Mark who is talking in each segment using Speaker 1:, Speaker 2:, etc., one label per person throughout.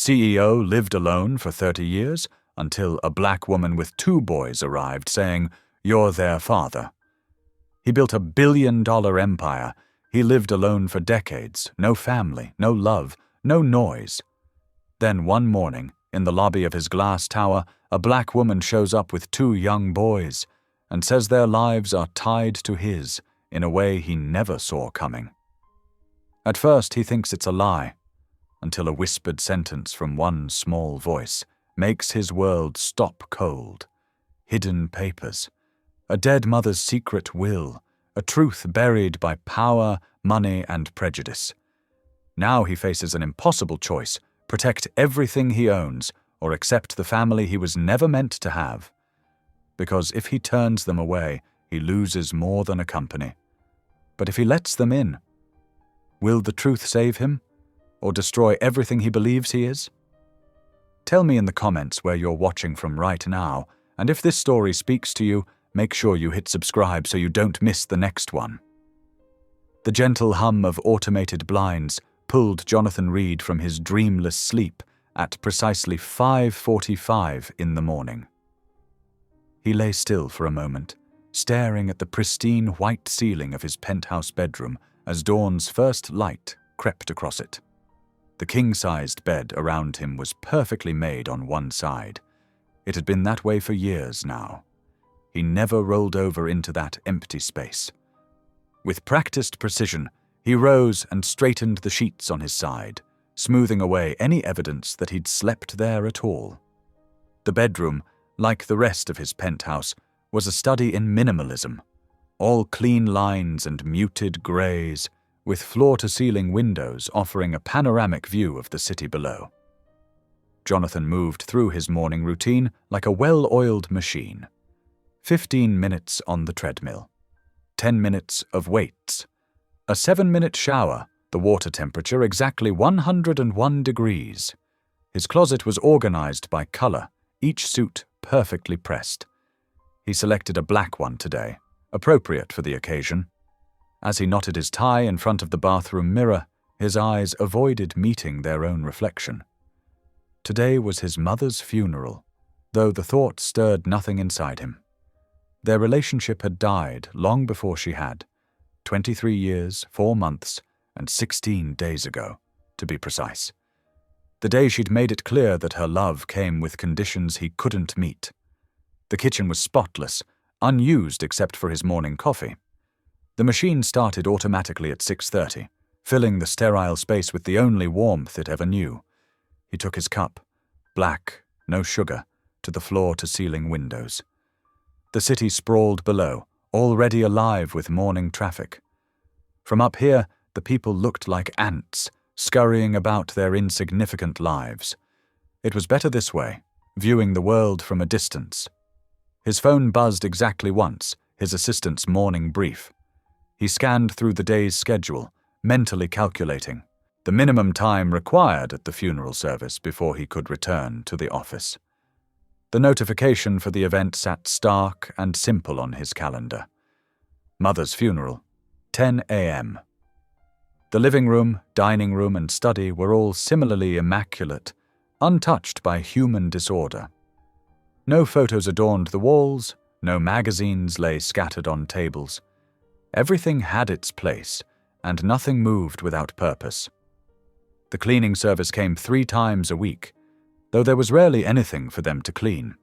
Speaker 1: CEO lived alone for 30 years until a black woman with 2 boys arrived saying, "You're their father." He built a billion-dollar empire. He lived alone for decades, no family, no love, no noise. Then one morning, in the lobby of his glass tower, a black woman shows up with 2 young boys and says their lives are tied to his in a way he never saw coming. At first he thinks it's a lie, until a whispered sentence from one small voice makes his world stop cold. Hidden papers, a dead mother's secret will, a truth buried by power, money, and prejudice. Now he faces an impossible choice: protect everything he owns or accept the family he was never meant to have. Because if he turns them away, he loses more than a company. But if he lets them in, will the truth save him or destroy everything he believes he is? Tell me in the comments where you're watching from right now, and if this story speaks to you, make sure you hit subscribe so you don't miss the next one. The gentle hum of automated blinds pulled Jonathan Reed from his dreamless sleep at precisely 5:45 in the morning. He lay still for a moment, staring at the pristine white ceiling of his penthouse bedroom as dawn's first light crept across it. The king-sized bed around him was perfectly made on one side. It had been that way for years now. He never rolled over into that empty space. With practiced precision, he rose and straightened the sheets on his side, smoothing away any evidence that he'd slept there at all. The bedroom, like the rest of his penthouse, was a study in minimalism, all clean lines and muted greys, with floor-to-ceiling windows offering a panoramic view of the city below. Jonathan moved through his morning routine like a well-oiled machine. 15 minutes on the treadmill, 10 minutes of weights, a 7-minute shower, the water temperature exactly 101 degrees. His closet was organized by color, each suit perfectly pressed. He selected a black one today, appropriate for the occasion. As he knotted his tie in front of the bathroom mirror, his eyes avoided meeting their own reflection. Today was his mother's funeral, though the thought stirred nothing inside him. Their relationship had died long before she had, 23 years, 4 months, and 16 days ago, to be precise. The day she'd made it clear that her love came with conditions he couldn't meet. The kitchen was spotless, unused except for his morning coffee. The machine started automatically at 6:30, filling the sterile space with the only warmth it ever knew. He took his cup, black, no sugar, to the floor-to-ceiling windows. The city sprawled below, already alive with morning traffic. From up here, the people looked like ants, scurrying about their insignificant lives. It was better this way, viewing the world from a distance. His phone buzzed exactly once, his assistant's morning brief. He scanned through the day's schedule, mentally calculating the minimum time required at the funeral service before he could return to the office. The notification for the event sat stark and simple on his calendar. Mother's funeral, 10 a.m. The living room, dining room, and study were all similarly immaculate, untouched by human disorder. No photos adorned the walls, no magazines lay scattered on tables. Everything had its place, and nothing moved without purpose. The cleaning service came 3 times a week, though there was rarely anything for them to clean.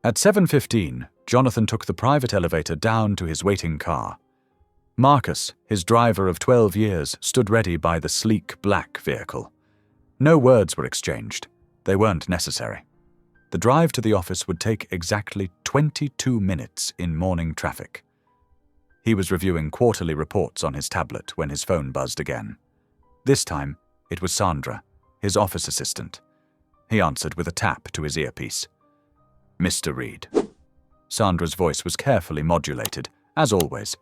Speaker 1: At 7:15, Jonathan took the private elevator down to his waiting car. Marcus, his driver of 12 years, stood ready by the sleek black vehicle. No words were exchanged. They weren't necessary. The drive to the office would take exactly 22 minutes in morning traffic. He was reviewing quarterly reports on his tablet when his phone buzzed again. This time, it was Sandra, his office assistant. He answered with a tap to his earpiece. "Mr. Reed." Sandra's voice was carefully modulated, as always,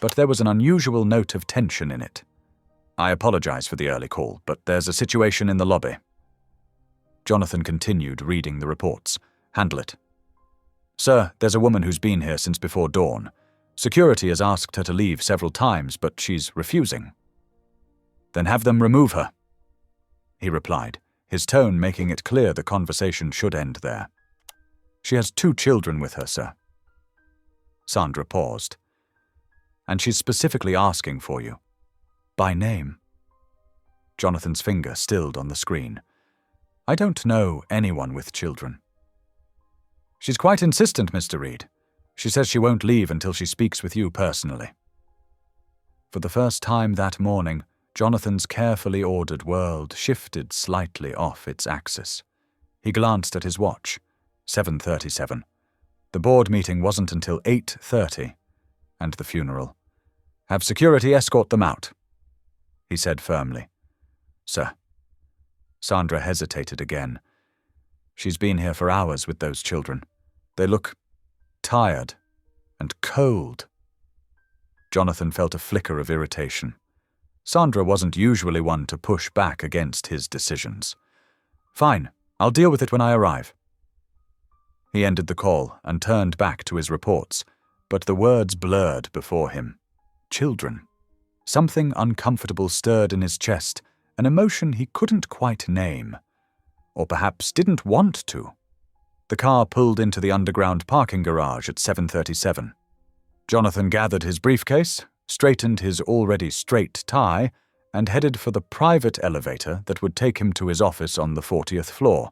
Speaker 1: but there was an unusual note of tension in it. "I apologize for the early call, but there's a situation in the lobby." Jonathan continued reading the reports. "Handle it." "Sir, there's a woman who's been here since before dawn. Security has asked her to leave several times, but she's refusing." "Then have them remove her," he replied, his tone making it clear the conversation should end there. "She has 2 children with her, sir." Sandra paused. "And she's specifically asking for you. By name." Jonathan's finger stilled on the screen. "I don't know anyone with children." "She's quite insistent, Mr. Reed. She says she won't leave until she speaks with you personally." For the first time that morning, Jonathan's carefully ordered world shifted slightly off its axis. He glanced at his watch. 7:37. The board meeting wasn't until 8:30. And the funeral. "Have security escort them out," he said firmly. "Sir." Sandra hesitated again. "She's been here for hours with those children. They look tired and cold." Jonathan felt a flicker of irritation. Sandra wasn't usually one to push back against his decisions. "Fine, I'll deal with it when I arrive." He ended the call and turned back to his reports, but the words blurred before him. Children. Something uncomfortable stirred in his chest, an emotion he couldn't quite name. Or perhaps didn't want to. The car pulled into the underground parking garage at 7:37. Jonathan gathered his briefcase, straightened his already straight tie, and headed for the private elevator that would take him to his office on the 40th floor.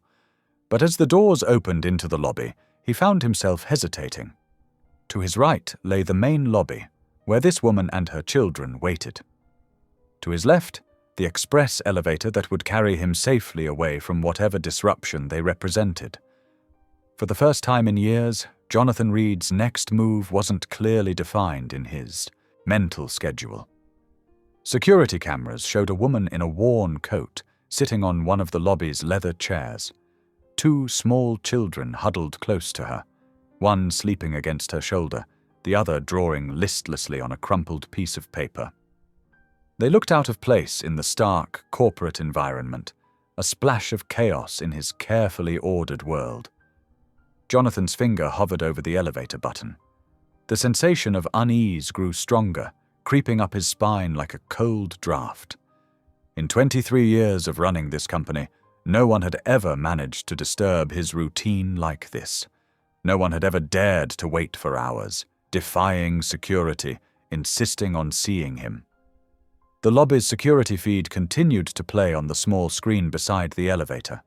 Speaker 1: But as the doors opened into the lobby, he found himself hesitating. To his right lay the main lobby, where this woman and her children waited. To his left, the express elevator that would carry him safely away from whatever disruption they represented. For the first time in years, Jonathan Reed's next move wasn't clearly defined in his mental schedule. Security cameras showed a woman in a worn coat sitting on one of the lobby's leather chairs. 2 small children huddled close to her, one sleeping against her shoulder, the other drawing listlessly on a crumpled piece of paper. They looked out of place in the stark corporate environment, a splash of chaos in his carefully ordered world. Jonathan's finger hovered over the elevator button. The sensation of unease grew stronger, creeping up his spine like a cold draft. In 23 years of running this company, no one had ever managed to disturb his routine like this. No one had ever dared to wait for hours, defying security, insisting on seeing him. The lobby's security feed continued to play on the small screen beside the elevator.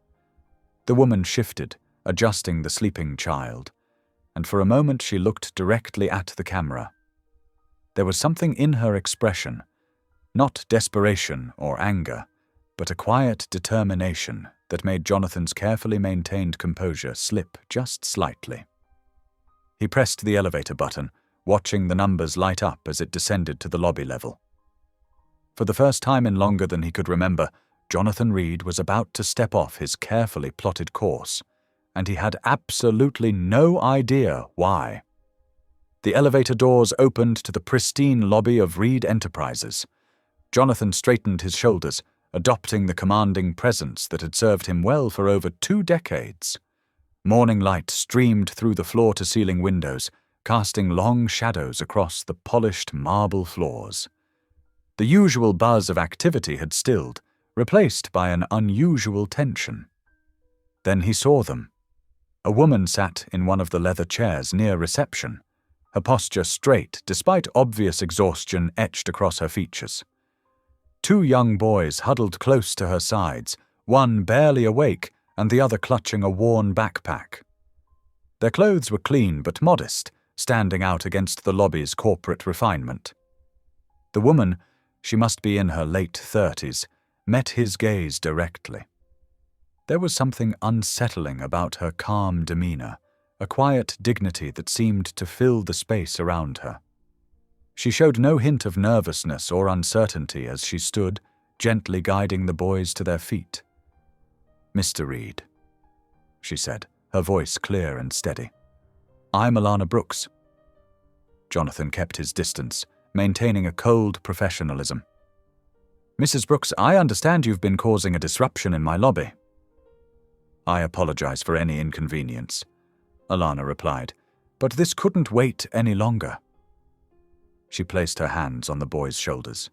Speaker 1: The woman shifted, adjusting the sleeping child, and for a moment she looked directly at the camera. There was something in her expression, not desperation or anger, but a quiet determination that made Jonathan's carefully maintained composure slip just slightly. He pressed the elevator button, watching the numbers light up as it descended to the lobby level. For the first time in longer than he could remember, Jonathan Reed was about to step off his carefully plotted course, and he had absolutely no idea why. The elevator doors opened to the pristine lobby of Reed Enterprises. Jonathan straightened his shoulders, adopting the commanding presence that had served him well for over 2 decades. Morning light streamed through the floor-to-ceiling windows, casting long shadows across the polished marble floors. The usual buzz of activity had stilled, replaced by an unusual tension. Then he saw them. A woman sat in one of the leather chairs near reception, her posture straight despite obvious exhaustion etched across her features. 2 young boys huddled close to her sides, one barely awake and the other clutching a worn backpack. Their clothes were clean but modest, standing out against the lobby's corporate refinement. The woman, she must be in her late 30s, met his gaze directly. There was something unsettling about her calm demeanor, a quiet dignity that seemed to fill the space around her. She showed no hint of nervousness or uncertainty as she stood, gently guiding the boys to their feet. "Mr. Reed," she said, her voice clear and steady. "I'm Alana Brooks." Jonathan kept his distance, maintaining a cold professionalism. "Mrs. Brooks, I understand you've been causing a disruption in my lobby." "I apologize for any inconvenience," Alana replied, "but this couldn't wait any longer." She placed her hands on the boys' shoulders.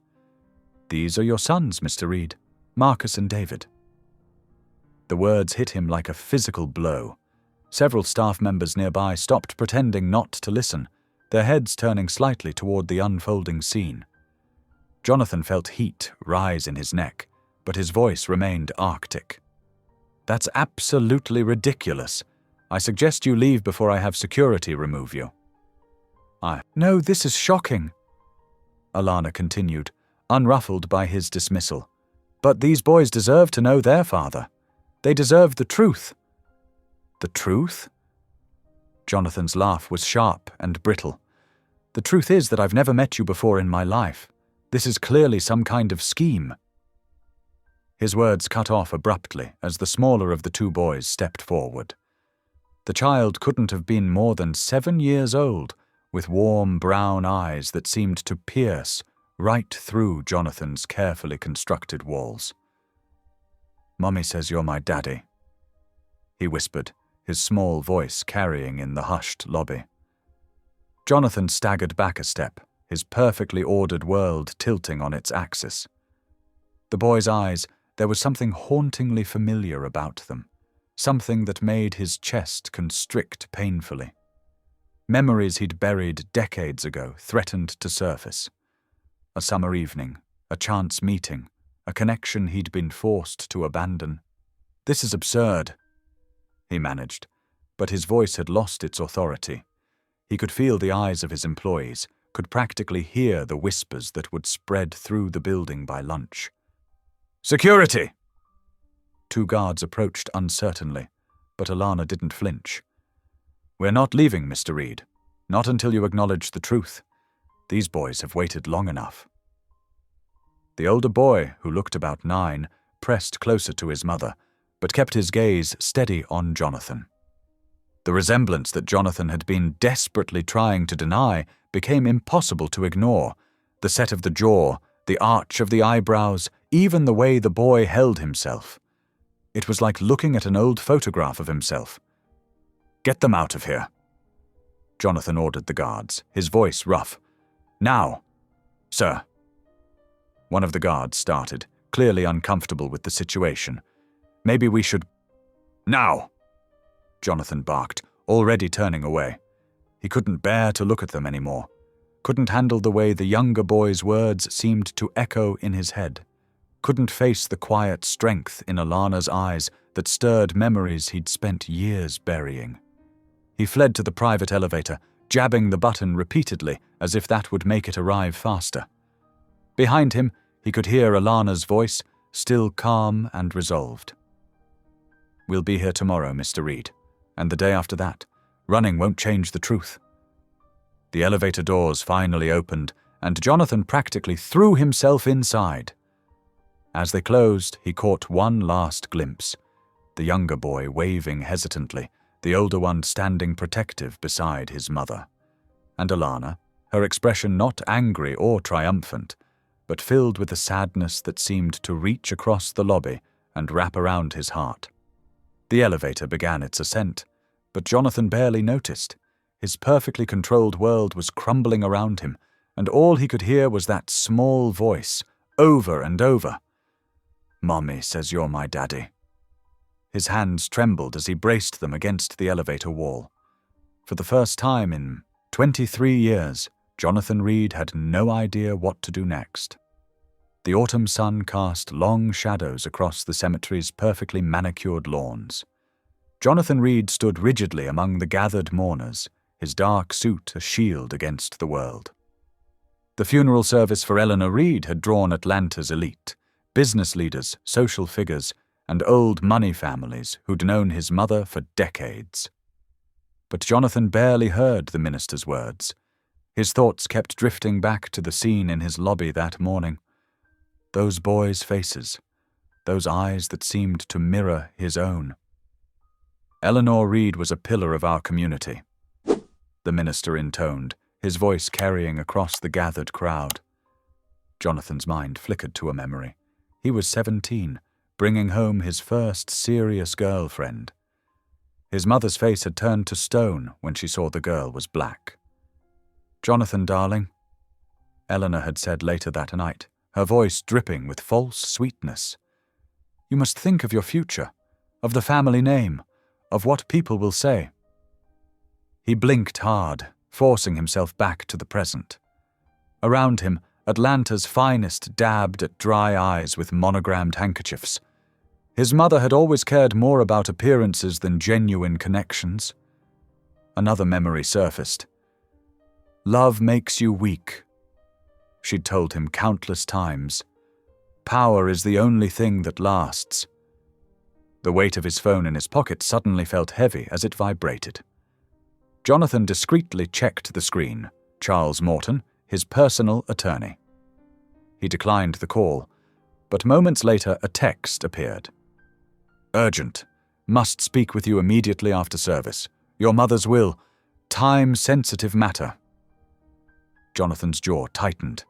Speaker 1: "These are your sons, Mr. Reed, Marcus and David." The words hit him like a physical blow. Several staff members nearby stopped pretending not to listen, their heads turning slightly toward the unfolding scene. Jonathan felt heat rise in his neck, but his voice remained arctic. "That's absolutely ridiculous. I suggest you leave before I have security remove you." "No, this is shocking," Alana continued, unruffled by his dismissal. "But these boys deserve to know their father. They deserve the truth." "The truth?" Jonathan's laugh was sharp and brittle. "The truth is that I've never met you before in my life. This is clearly some kind of scheme." His words cut off abruptly as the smaller of the two boys stepped forward. The child couldn't have been more than 7 years old, with warm brown eyes that seemed to pierce right through Jonathan's carefully constructed walls. "Mommy says you're my daddy," he whispered, his small voice carrying in the hushed lobby. Jonathan staggered back a step, his perfectly ordered world tilting on its axis. The boy's eyes, there was something hauntingly familiar about them, something that made his chest constrict painfully. Memories he'd buried decades ago threatened to surface. A summer evening, a chance meeting, a connection he'd been forced to abandon. "This is absurd," he managed, but his voice had lost its authority. He could feel the eyes of his employees, could practically hear the whispers that would spread through the building by lunch. "Security!" 2 guards approached uncertainly, but Alana didn't flinch. "We're not leaving, Mr. Reed. Not until you acknowledge the truth. These boys have waited long enough." The older boy, who looked about 9, pressed closer to his mother, but kept his gaze steady on Jonathan. The resemblance that Jonathan had been desperately trying to deny became impossible to ignore. The set of the jaw, the arch of the eyebrows, even the way the boy held himself. It was like looking at an old photograph of himself. "Get them out of here," Jonathan ordered the guards, his voice rough. "Now, sir." One of the guards started, clearly uncomfortable with the situation. "Maybe we should—" "Now!" Jonathan barked, already turning away. He couldn't bear to look at them anymore, couldn't handle the way the younger boy's words seemed to echo in his head, couldn't face the quiet strength in Alana's eyes that stirred memories he'd spent years burying. He fled to the private elevator, jabbing the button repeatedly as if that would make it arrive faster. Behind him, he could hear Alana's voice, still calm and resolved. "We'll be here tomorrow, Mr. Reed, and the day after that. Running won't change the truth." The elevator doors finally opened, and Jonathan practically threw himself inside. As they closed, he caught one last glimpse, the younger boy waving hesitantly, the older one standing protective beside his mother. And Alana, her expression not angry or triumphant, but filled with a sadness that seemed to reach across the lobby and wrap around his heart. The elevator began its ascent, but Jonathan barely noticed. His perfectly controlled world was crumbling around him, and all he could hear was that small voice, over and over. "Mommy says you're my daddy." His hands trembled as he braced them against the elevator wall. For the first time in 23 years, Jonathan Reed had no idea what to do next. The autumn sun cast long shadows across the cemetery's perfectly manicured lawns. Jonathan Reed stood rigidly among the gathered mourners, his dark suit a shield against the world. The funeral service for Eleanor Reed had drawn Atlanta's elite, business leaders, social figures, and old money families who'd known his mother for decades. But Jonathan barely heard the minister's words. His thoughts kept drifting back to the scene in his lobby that morning. Those boys' faces, those eyes that seemed to mirror his own. "Eleanor Reed was a pillar of our community," the minister intoned, his voice carrying across the gathered crowd. Jonathan's mind flickered to a memory. He was 17, bringing home his first serious girlfriend. His mother's face had turned to stone when she saw the girl was black. "Jonathan, darling," Eleanor had said later that night, her voice dripping with false sweetness. "You must think of your future. of the family name, of what people will say. He blinked hard, forcing himself back to the present. Around him, Atlanta's finest dabbed at dry eyes with monogrammed handkerchiefs. His mother had always cared more about appearances than genuine connections. Another memory surfaced. "Love makes you weak," she'd told him countless times. "Power is the only thing that lasts." The weight of his phone in his pocket suddenly felt heavy as it vibrated. Jonathan discreetly checked the screen. Charles Morton, his personal attorney. He declined the call, but moments later a text appeared. "Urgent. Must speak with you immediately after service. Your mother's will. Time-sensitive matter." Jonathan's jaw tightened.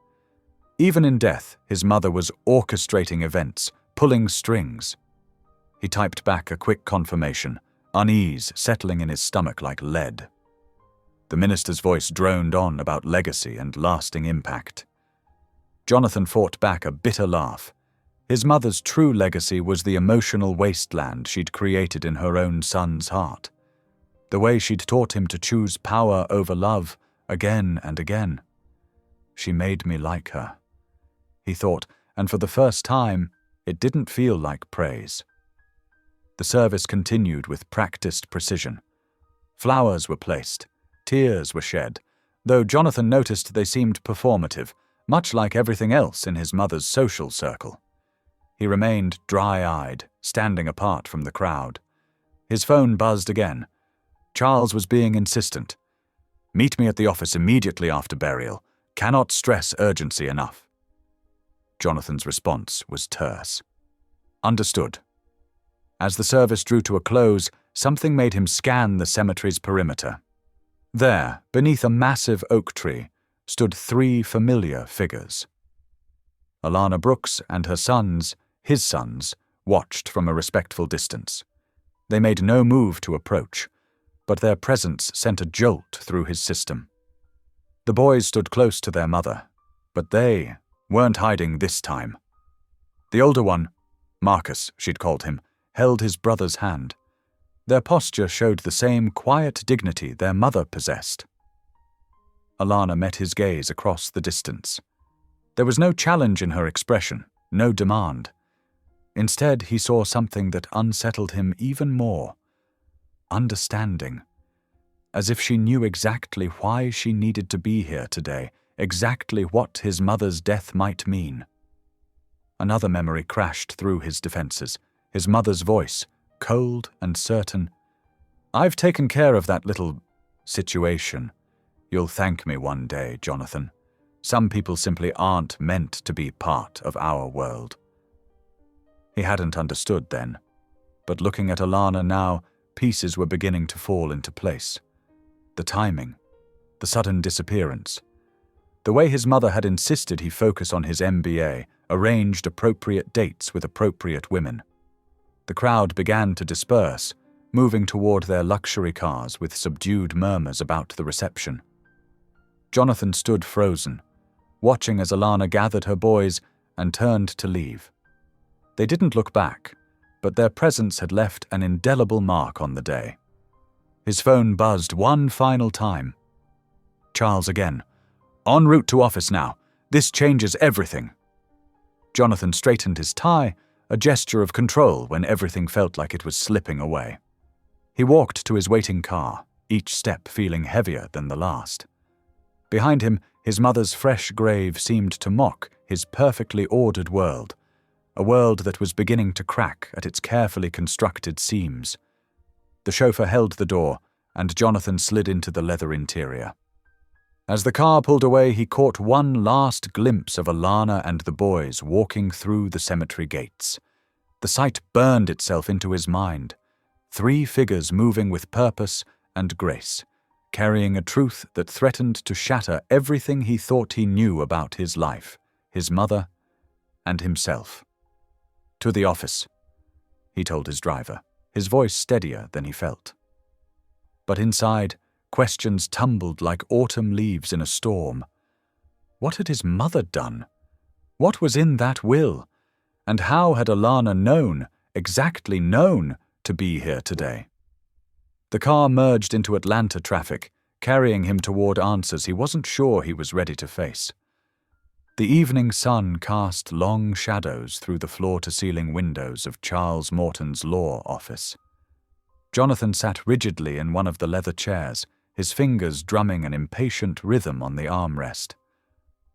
Speaker 1: Even in death, his mother was orchestrating events, pulling strings. He typed back a quick confirmation, unease settling in his stomach like lead. The minister's voice droned on about legacy and lasting impact. Jonathan fought back a bitter laugh. His mother's true legacy was the emotional wasteland she'd created in her own son's heart. The way she'd taught him to choose power over love again and again. She made me like her, he thought, and for the first time, it didn't feel like praise. The service continued with practiced precision. Flowers were placed, tears were shed, though Jonathan noticed they seemed performative, much like everything else in his mother's social circle. He remained dry-eyed, standing apart from the crowd. His phone buzzed again. Charles was being insistent. "Meet me at the office immediately after burial. Cannot stress urgency enough." Jonathan's response was terse. "Understood." As the service drew to a close, something made him scan the cemetery's perimeter. There, beneath a massive oak tree, stood 3 familiar figures. Alana Brooks and her sons, his sons, watched from a respectful distance. They made no move to approach, but their presence sent a jolt through his system. The boys stood close to their mother, but they weren't hiding this time. The older one, Marcus, she'd called him, held his brother's hand. Their posture showed the same quiet dignity their mother possessed. Alana met his gaze across the distance. There was no challenge in her expression, no demand. Instead, he saw something that unsettled him even more. Understanding. As if she knew exactly why she needed to be here today, exactly what his mother's death might mean. Another memory crashed through his defenses, his mother's voice, cold and certain. "I've taken care of that little situation. You'll thank me one day, Jonathan. Some people simply aren't meant to be part of our world." He hadn't understood then, but looking at Alana now, pieces were beginning to fall into place. The timing, the sudden disappearance, the way his mother had insisted he focus on his MBA, arranged appropriate dates with appropriate women. The crowd began to disperse, moving toward their luxury cars with subdued murmurs about the reception. Jonathan stood frozen, watching as Alana gathered her boys and turned to leave. They didn't look back, but their presence had left an indelible mark on the day. His phone buzzed one final time. Charles again. "En route to office now. This changes everything." Jonathan straightened his tie, a gesture of control when everything felt like it was slipping away. He walked to his waiting car, each step feeling heavier than the last. Behind him, his mother's fresh grave seemed to mock his perfectly ordered world, a world that was beginning to crack at its carefully constructed seams. The chauffeur held the door, and Jonathan slid into the leather interior. As the car pulled away, he caught one last glimpse of Alana and the boys walking through the cemetery gates. The sight burned itself into his mind. 3 figures moving with purpose and grace, carrying a truth that threatened to shatter everything he thought he knew about his life, his mother, and himself. "To the office," he told his driver, his voice steadier than he felt. But inside, questions tumbled like autumn leaves in a storm. What had his mother done? What was in that will? And how had Alana known, exactly known, to be here today. The car merged into Atlanta traffic, carrying him toward answers he wasn't sure he was ready to face. The evening sun cast long shadows through the floor-to-ceiling windows of Charles Morton's law office. Jonathan sat rigidly in one of the leather chairs, his fingers drumming an impatient rhythm on the armrest.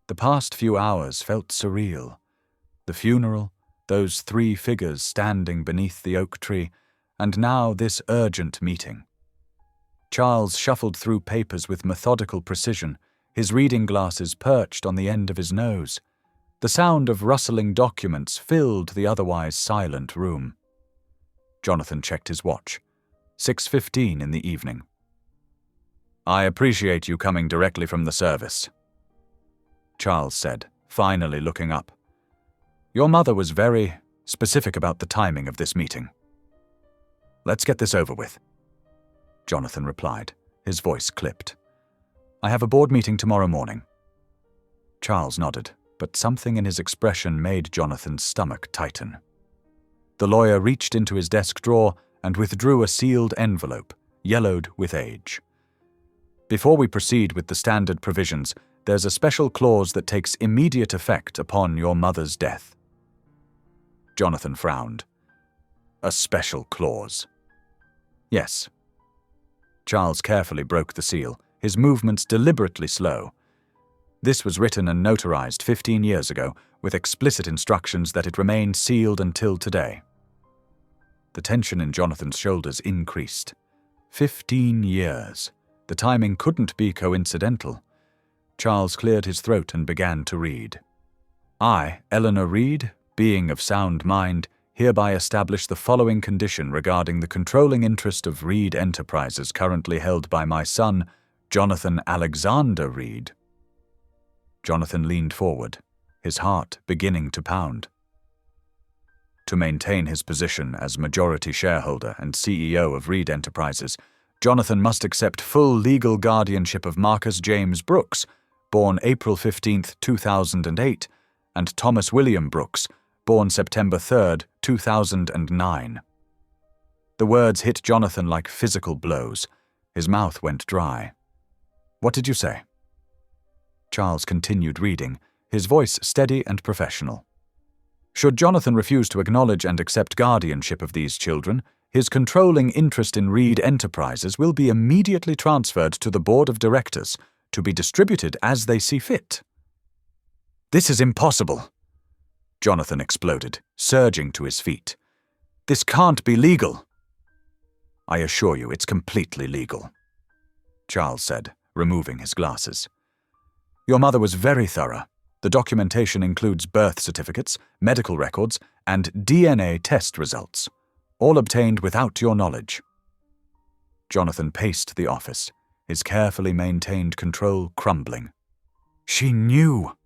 Speaker 1: The past few hours felt surreal. The funeral, those 3 figures standing beneath the oak tree, and now this urgent meeting. Charles shuffled through papers with methodical precision, his reading glasses perched on the end of his nose. The sound of rustling documents filled the otherwise silent room. Jonathan checked his watch. 6:15 in the evening. "I appreciate you coming directly from the service," Charles said, finally looking up. "Your mother was very specific about the timing of this meeting." "Let's get this over with," Jonathan replied, his voice clipped. "I have a board meeting tomorrow morning." Charles nodded, but something in his expression made Jonathan's stomach tighten. The lawyer reached into his desk drawer and withdrew a sealed envelope, yellowed with age. "Before we proceed with the standard provisions, there's a special clause that takes immediate effect upon your mother's death." Jonathan frowned. "A special clause?" "Yes." Charles carefully broke the seal, his movements deliberately slow. "This was written and notarized 15 years ago, with explicit instructions that it remain sealed until today." The tension in Jonathan's shoulders increased. 15 years. The timing couldn't be coincidental. Charles cleared his throat and began to read. "I, Eleanor Reed, being of sound mind, hereby establish the following condition regarding the controlling interest of Reed Enterprises currently held by my son, Jonathan Alexander Reed." Jonathan leaned forward, his heart beginning to pound. To maintain his position as majority shareholder and CEO of Reed Enterprises, Jonathan must accept full legal guardianship of Marcus James Brooks, born April 15, 2008, and Thomas William Brooks, born September 3, 2009. The words hit Jonathan like physical blows. His mouth went dry. "What did you say?" Charles continued reading, his voice steady and professional. "Should Jonathan refuse to acknowledge and accept guardianship of these children, his controlling interest in Reed Enterprises will be immediately transferred to the board of directors, to be distributed as they see fit." "This is impossible!" Jonathan exploded, surging to his feet. "This can't be legal." "I assure you it's completely legal," Charles said, removing his glasses. "Your mother was very thorough. The documentation includes birth certificates, medical records, and DNA test results, all obtained without your knowledge." Jonathan paced the office, his carefully maintained control crumbling. "She knew,"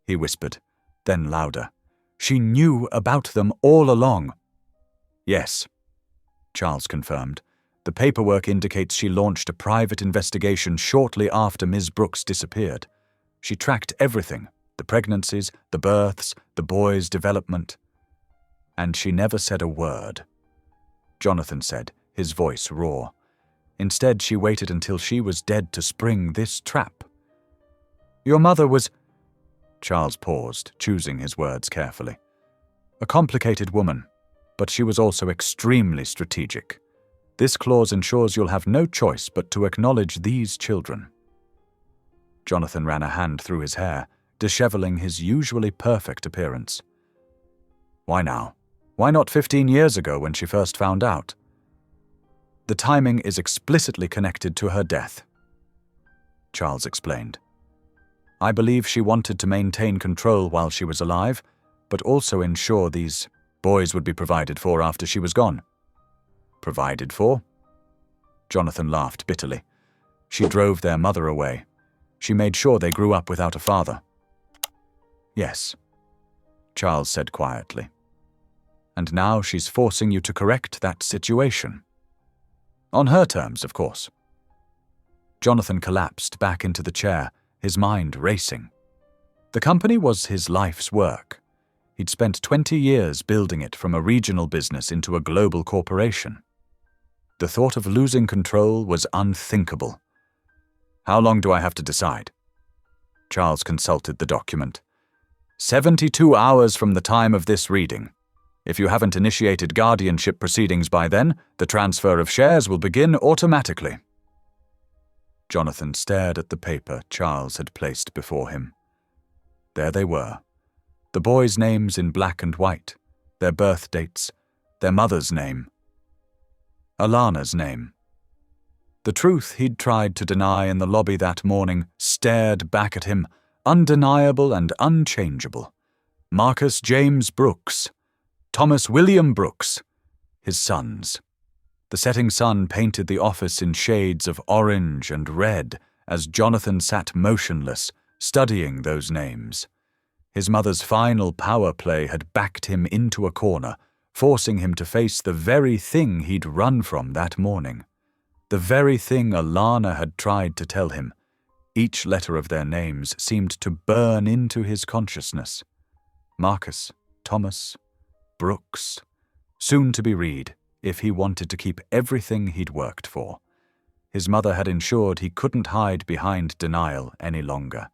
Speaker 1: he whispered, then louder. "She knew about them all along." "Yes," Charles confirmed. "The paperwork indicates she launched a private investigation shortly after Ms. Brooks disappeared. She tracked everything, the pregnancies, the births, the boy's development. And she never said a word," Jonathan said, his voice raw. "Instead, she waited until she was dead to spring this trap." "Your mother was—" Charles paused, choosing his words carefully. "A complicated woman, but she was also extremely strategic. This clause ensures you'll have no choice but to acknowledge these children." Jonathan ran a hand through his hair, disheveling his usually perfect appearance. "Why now? Why not 15 years ago when she first found out?" "The timing is explicitly connected to her death," Charles explained. "I believe she wanted to maintain control while she was alive, but also ensure these boys would be provided for after she was gone." "Provided for?" Jonathan laughed bitterly. "She drove their mother away. She made sure they grew up without a father." "Yes," Charles said quietly. "And now she's forcing you to correct that situation. On her terms, of course." Jonathan collapsed back into the chair, his mind racing. The company was his life's work. He'd spent 20 years building it from a regional business into a global corporation. The thought of losing control was unthinkable. How long do I have to decide? Charles consulted the document. 72 hours from the time of this reading. If you haven't initiated guardianship proceedings by then, the transfer of shares will begin automatically. Jonathan stared at the paper Charles had placed before him. There they were, the boys' names in black and white, their birth dates, their mother's name. Alana's name. The truth he'd tried to deny in the lobby that morning stared back at him, undeniable and unchangeable. Marcus James Brooks, Thomas William Brooks, his sons. The setting sun painted the office in shades of orange and red as Jonathan sat motionless, studying those names. His mother's final power play had backed him into a corner, forcing him to face the very thing he'd run from that morning. The very thing Alana had tried to tell him. Each letter of their names seemed to burn into his consciousness. Marcus, Thomas, Brooks, soon to be Reed, if he wanted to keep everything he'd worked for. His mother had ensured he couldn't hide behind denial any longer.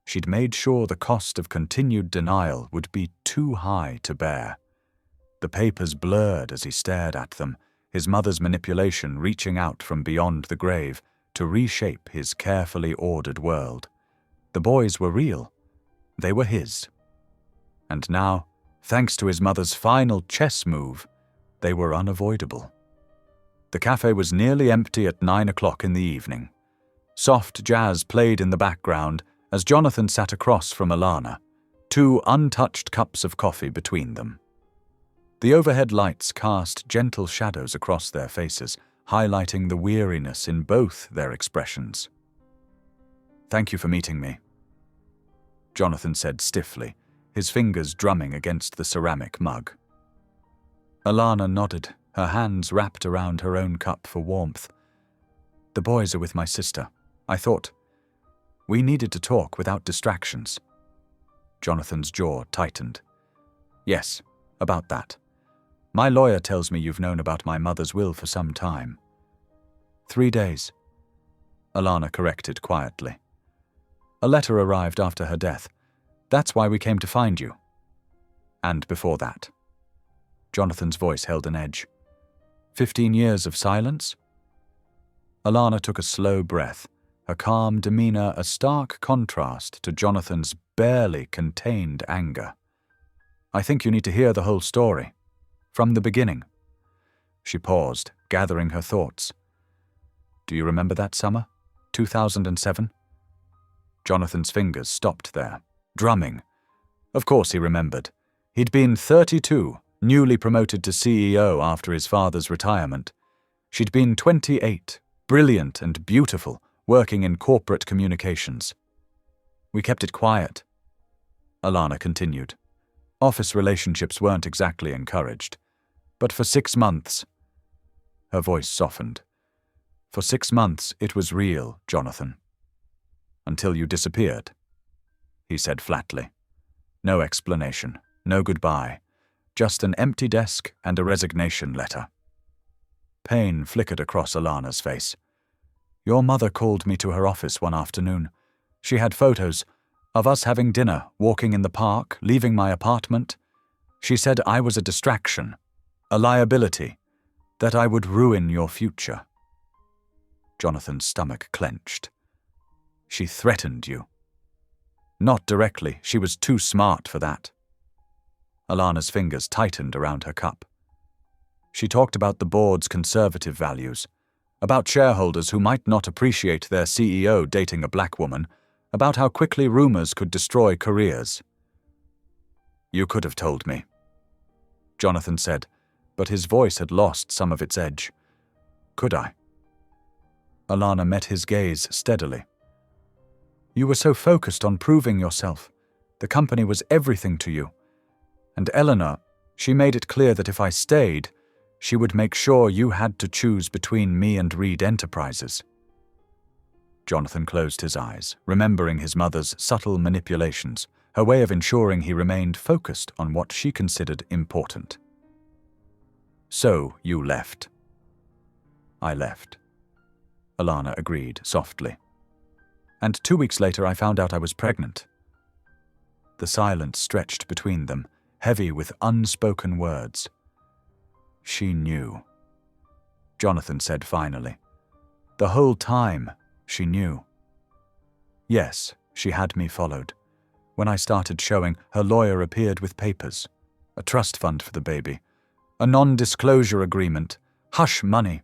Speaker 1: She'd made sure the cost of continued denial would be too high to bear. The papers blurred as he stared at them, his mother's manipulation reaching out from beyond the grave to reshape his carefully ordered world. The boys were real. They were his. And now, thanks to his mother's final chess move, they were unavoidable. The cafe was nearly empty at 9 o'clock in the evening. Soft jazz played in the background as Jonathan sat across from Alana, 2 untouched cups of coffee between them. The overhead lights cast gentle shadows across their faces, highlighting the weariness in both their expressions. "Thank you for meeting me," Jonathan said stiffly, his fingers drumming against the ceramic mug. Alana nodded, her hands wrapped around her own cup for warmth. "The boys are with my sister. I thought we needed to talk without distractions." Jonathan's jaw tightened. "Yes, about that. My lawyer tells me you've known about my mother's will for some time." 3 days, Alana corrected quietly. "A letter arrived after her death. That's why we came to find you." "And before that?" Jonathan's voice held an edge. 15 years of silence? Alana took a slow breath, her calm demeanor a stark contrast to Jonathan's barely contained anger. "I think you need to hear the whole story. From the beginning." She paused, gathering her thoughts. "Do you remember that summer? 2007? Jonathan's fingers stopped there, drumming. Of course he remembered. He'd been 32, newly promoted to CEO after his father's retirement. She'd been 28, brilliant and beautiful, working in corporate communications. "We kept it quiet," Alana continued. "Office relationships weren't exactly encouraged. But for 6 months," her voice softened. "For 6 months it was real, Jonathan. Until you disappeared," he said flatly. No explanation, no goodbye, just an empty desk and a resignation letter. Pain flickered across Alana's face. "Your mother called me to her office one afternoon. She had photos of us having dinner, walking in the park, leaving my apartment. She said I was a distraction, a liability, that I would ruin your future." Jonathan's stomach clenched. "She threatened you." "Not directly. She was too smart for that." Alana's fingers tightened around her cup. "She talked about the board's conservative values, about shareholders who might not appreciate their CEO dating a black woman, about how quickly rumors could destroy careers." "You could have told me," Jonathan said, but his voice had lost some of its edge. "Could I?" Alana met his gaze steadily. "You were so focused on proving yourself. The company was everything to you. And Eleanor, she made it clear that if I stayed, she would make sure you had to choose between me and Reed Enterprises." Jonathan closed his eyes, remembering his mother's subtle manipulations, her way of ensuring he remained focused on what she considered important. "So you left." "I left," Alana agreed softly. "And 2 weeks later I found out I was pregnant." The silence stretched between them, heavy with unspoken words. "She knew," Jonathan said finally. "The whole time, she knew." "Yes, she had me followed. When I started showing, her lawyer appeared with papers. A trust fund for the baby. A non-disclosure agreement. Hush money."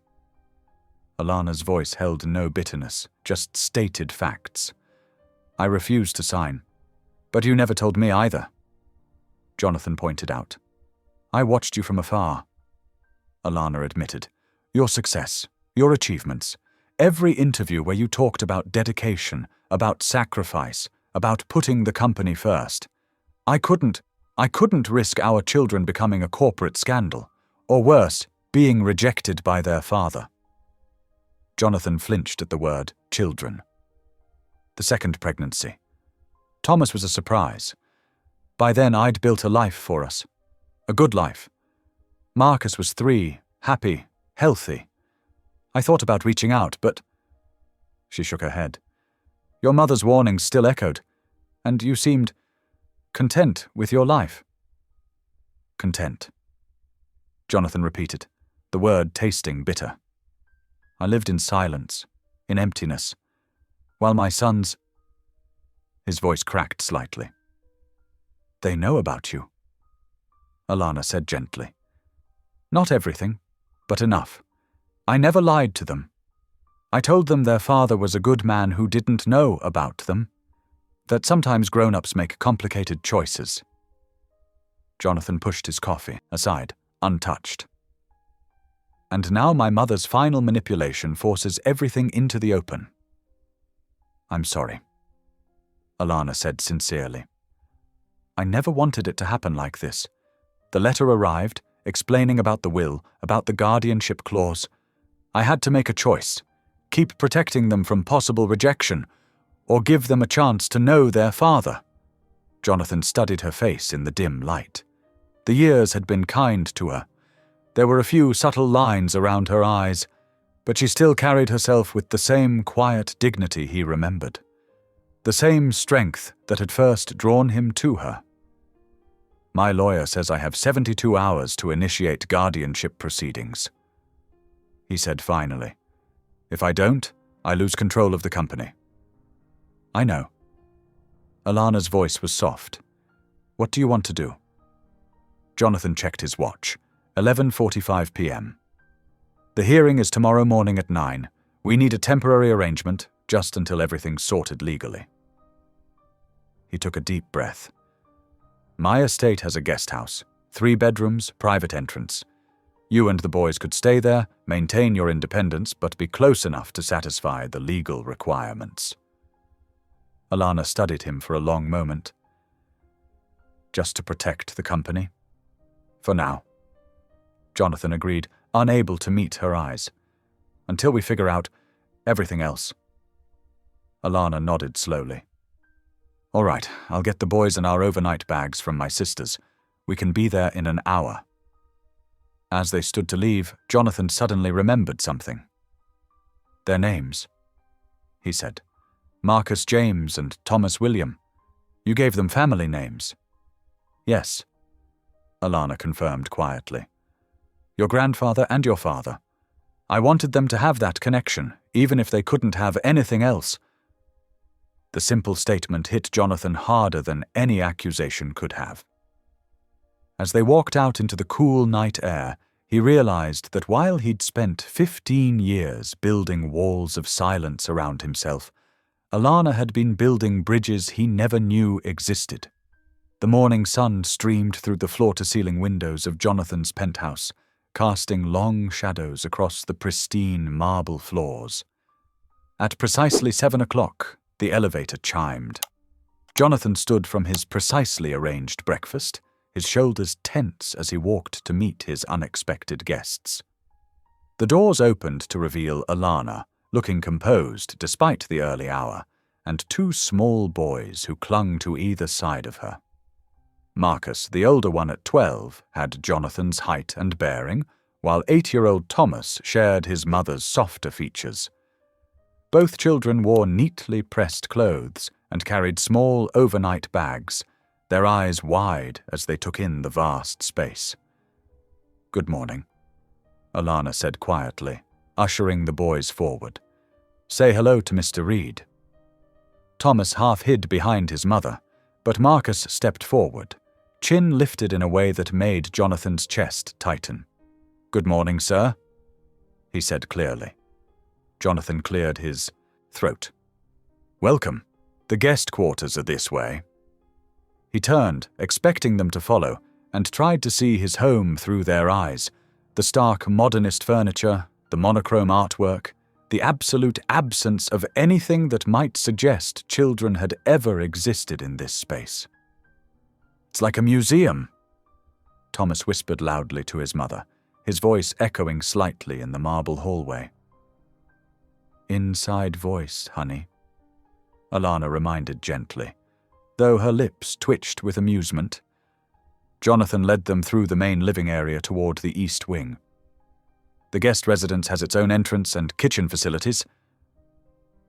Speaker 1: Alana's voice held no bitterness, just stated facts. "I refused to sign. But you never told me either," Jonathan pointed out. "I watched you from afar." Alana admitted. "Your success, your achievements, every interview where you talked about dedication, about sacrifice, about putting the company first. I couldn't risk our children becoming a corporate scandal, or worse, being rejected by their father." Jonathan flinched at the word children. "The second pregnancy. Thomas was a surprise. By then I'd built a life for us. A good life. Marcus was 3, happy, healthy. I thought about reaching out, but—" She shook her head. "Your mother's warnings still echoed, and you seemed content with your life." "Content," Jonathan repeated, the word tasting bitter. "I lived in silence, in emptiness, while my sons—" His voice cracked slightly. "They know about you," Alana said gently. "Not everything, but enough. I never lied to them. I told them their father was a good man who didn't know about them, that sometimes grown-ups make complicated choices." Jonathan pushed his coffee aside, untouched. "And now my mother's final manipulation forces everything into the open." "I'm sorry," Alana said sincerely. "I never wanted it to happen like this. The letter arrived, explaining about the will, about the guardianship clause. I had to make a choice. Keep protecting them from possible rejection, or give them a chance to know their father." Jonathan studied her face in the dim light. The years had been kind to her. There were a few subtle lines around her eyes, but she still carried herself with the same quiet dignity he remembered. The same strength that had first drawn him to her. "My lawyer says I have 72 hours to initiate guardianship proceedings," he said finally. "If I don't, I lose control of the company." "I know." Alana's voice was soft. "What do you want to do?" Jonathan checked his watch. 11:45 p.m. "The hearing is tomorrow morning at 9. We need a temporary arrangement, just until everything's sorted legally." He took a deep breath. "My estate has a guest house, 3 bedrooms, private entrance. You and the boys could stay there, maintain your independence, but be close enough to satisfy the legal requirements." Alana studied him for a long moment. "Just to protect the company?" "For now," Jonathan agreed, unable to meet her eyes. "Until we figure out everything else." Alana nodded slowly. "All right, I'll get the boys and our overnight bags from my sisters. We can be there in an hour." As they stood to leave, Jonathan suddenly remembered something. "Their names," he said. "Marcus James and Thomas William. You gave them family names." "Yes," Alana confirmed quietly. "Your grandfather and your father. I wanted them to have that connection, even if they couldn't have anything else." The simple statement hit Jonathan harder than any accusation could have. As they walked out into the cool night air, he realized that while he'd spent 15 years building walls of silence around himself, Alana had been building bridges he never knew existed. The morning sun streamed through the floor-to-ceiling windows of Jonathan's penthouse, casting long shadows across the pristine marble floors. At precisely 7 o'clock, the elevator chimed. Jonathan stood from his precisely arranged breakfast, his shoulders tense as he walked to meet his unexpected guests. The doors opened to reveal Alana, looking composed despite the early hour, and two small boys who clung to either side of her. Marcus, the older one at 12, had Jonathan's height and bearing, while 8-year-old Thomas shared his mother's softer features. Both children wore neatly pressed clothes and carried small overnight bags, their eyes wide as they took in the vast space. "Good morning," Alana said quietly, ushering the boys forward. "Say hello to Mr. Reed." Thomas half hid behind his mother, but Marcus stepped forward, chin lifted in a way that made Jonathan's chest tighten. "Good morning, sir," he said clearly. Jonathan cleared his throat. "Welcome. The guest quarters are this way." He turned, expecting them to follow, and tried to see his home through their eyes, the stark modernist furniture, the monochrome artwork, the absolute absence of anything that might suggest children had ever existed in this space. "It's like a museum," Thomas whispered loudly to his mother, his voice echoing slightly in the marble hallway. "Inside voice, honey," Alana reminded gently, though her lips twitched with amusement. Jonathan led them through the main living area toward the east wing. "The guest residence has its own entrance and kitchen facilities,"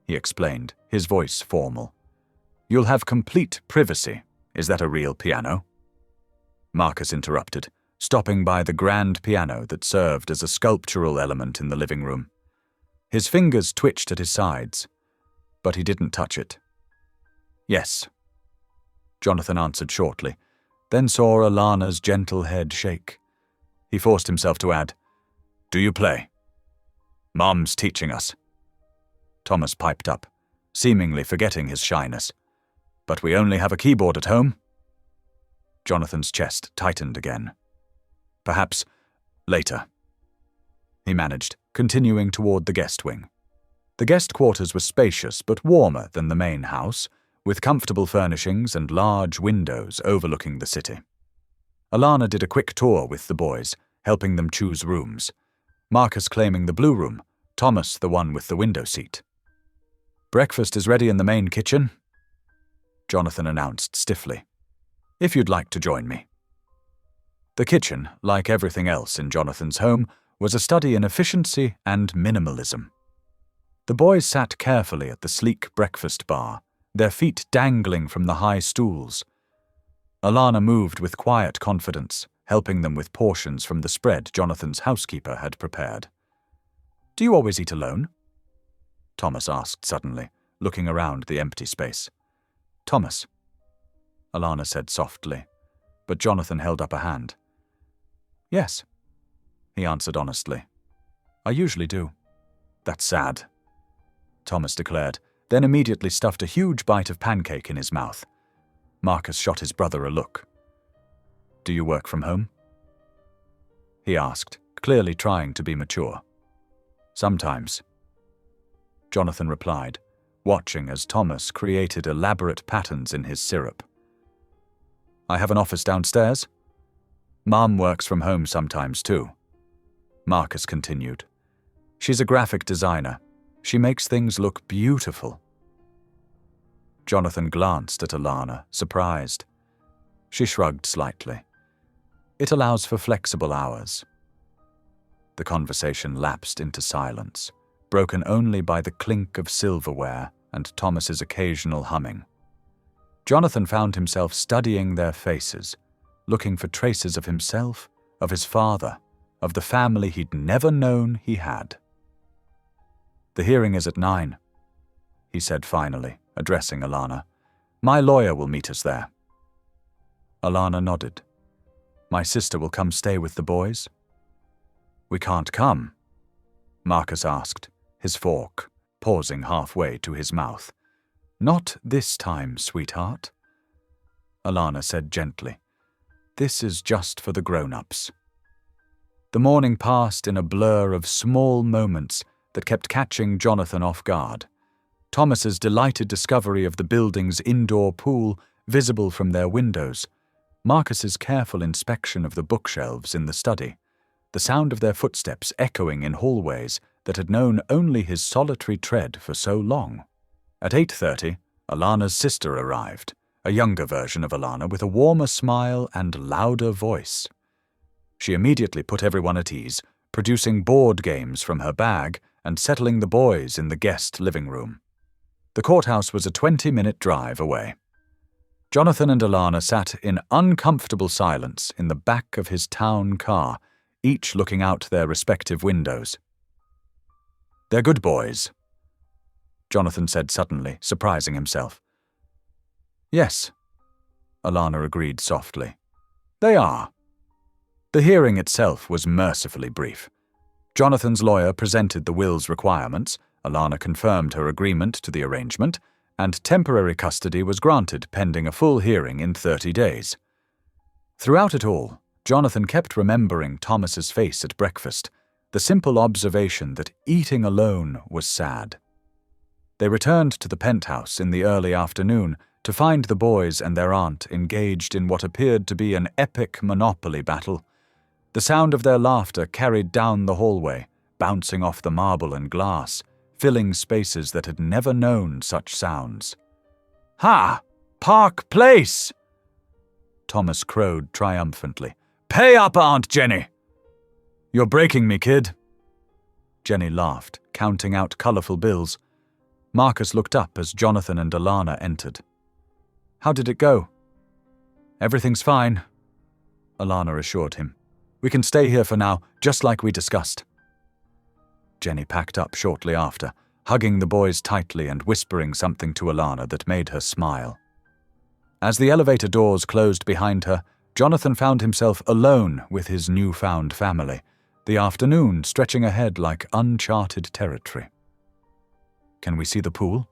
Speaker 1: he explained, his voice formal. "You'll have complete privacy. Is that a real piano?" Marcus interrupted, stopping by the grand piano that served as a sculptural element in the living room. His fingers twitched at his sides, but he didn't touch it. "Yes," Jonathan answered shortly, then saw Alana's gentle head shake. He forced himself to add, "Do you play?" "Mom's teaching us," Thomas piped up, seemingly forgetting his shyness. "But we only have a keyboard at home." Jonathan's chest tightened again. "Perhaps later," he managed, continuing toward the guest wing. The guest quarters were spacious but warmer than the main house, with comfortable furnishings and large windows overlooking the city. Alana did a quick tour with the boys, helping them choose rooms. Marcus claiming the blue room, Thomas the one with the window seat. "Breakfast is ready in the main kitchen," Jonathan announced stiffly, "if you'd like to join me." The kitchen, like everything else in Jonathan's home, was a study in efficiency and minimalism. The boys sat carefully at the sleek breakfast bar, their feet dangling from the high stools. Alana moved with quiet confidence, helping them with portions from the spread Jonathan's housekeeper had prepared. "Do you always eat alone?" Thomas asked suddenly, looking around the empty space. "Thomas," Alana said softly, but Jonathan held up a hand. "Yes," he answered honestly. "I usually do." "That's sad," Thomas declared, then immediately stuffed a huge bite of pancake in his mouth. Marcus shot his brother a look. "Do you work from home?" he asked, clearly trying to be mature. "Sometimes," Jonathan replied, watching as Thomas created elaborate patterns in his syrup. "I have an office downstairs. Mom works from home sometimes too," Marcus continued. "She's a graphic designer. She makes things look beautiful." Jonathan glanced at Alana, surprised. She shrugged slightly. "It allows for flexible hours." The conversation lapsed into silence, broken only by the clink of silverware and Thomas's occasional humming. Jonathan found himself studying their faces, looking for traces of himself, of his father, of the family he'd never known he had. "The hearing is at 9, he said finally, addressing Alana. "My lawyer will meet us there." Alana nodded. "My sister will come stay with the boys?" "We can't come?" Marcus asked, his fork pausing halfway to his mouth. "Not this time, sweetheart," Alana said gently. "This is just for the grown-ups." The morning passed in a blur of small moments that kept catching Jonathan off guard. Thomas's delighted discovery of the building's indoor pool visible from their windows, Marcus's careful inspection of the bookshelves in the study, the sound of their footsteps echoing in hallways that had known only his solitary tread for so long. At 8:30, Alana's sister arrived, a younger version of Alana with a warmer smile and louder voice. She immediately put everyone at ease, producing board games from her bag and settling the boys in the guest living room. The courthouse was a 20-minute drive away. Jonathan and Alana sat in uncomfortable silence in the back of his town car, each looking out their respective windows. "They're good boys," Jonathan said suddenly, surprising himself. "Yes," Alana agreed softly. "They are." The hearing itself was mercifully brief. Jonathan's lawyer presented the will's requirements, Alana confirmed her agreement to the arrangement, and temporary custody was granted pending a full hearing in 30 days. Throughout it all, Jonathan kept remembering Thomas's face at breakfast, the simple observation that eating alone was sad. They returned to the penthouse in the early afternoon to find the boys and their aunt engaged in what appeared to be an epic Monopoly battle. The sound of their laughter carried down the hallway, bouncing off the marble and glass, filling spaces that had never known such sounds. "Ha! Park Place!" Thomas crowed triumphantly. "Pay up, Aunt Jenny!" "You're breaking me, kid." Jenny laughed, counting out colourful bills. Marcus looked up as Jonathan and Alana entered. "How did it go?" "Everything's fine," Alana assured him. "We can stay here for now, just like we discussed." Jenny packed up shortly after, hugging the boys tightly and whispering something to Alana that made her smile. As the elevator doors closed behind her, Jonathan found himself alone with his newfound family, the afternoon stretching ahead like uncharted territory. "Can we see the pool?"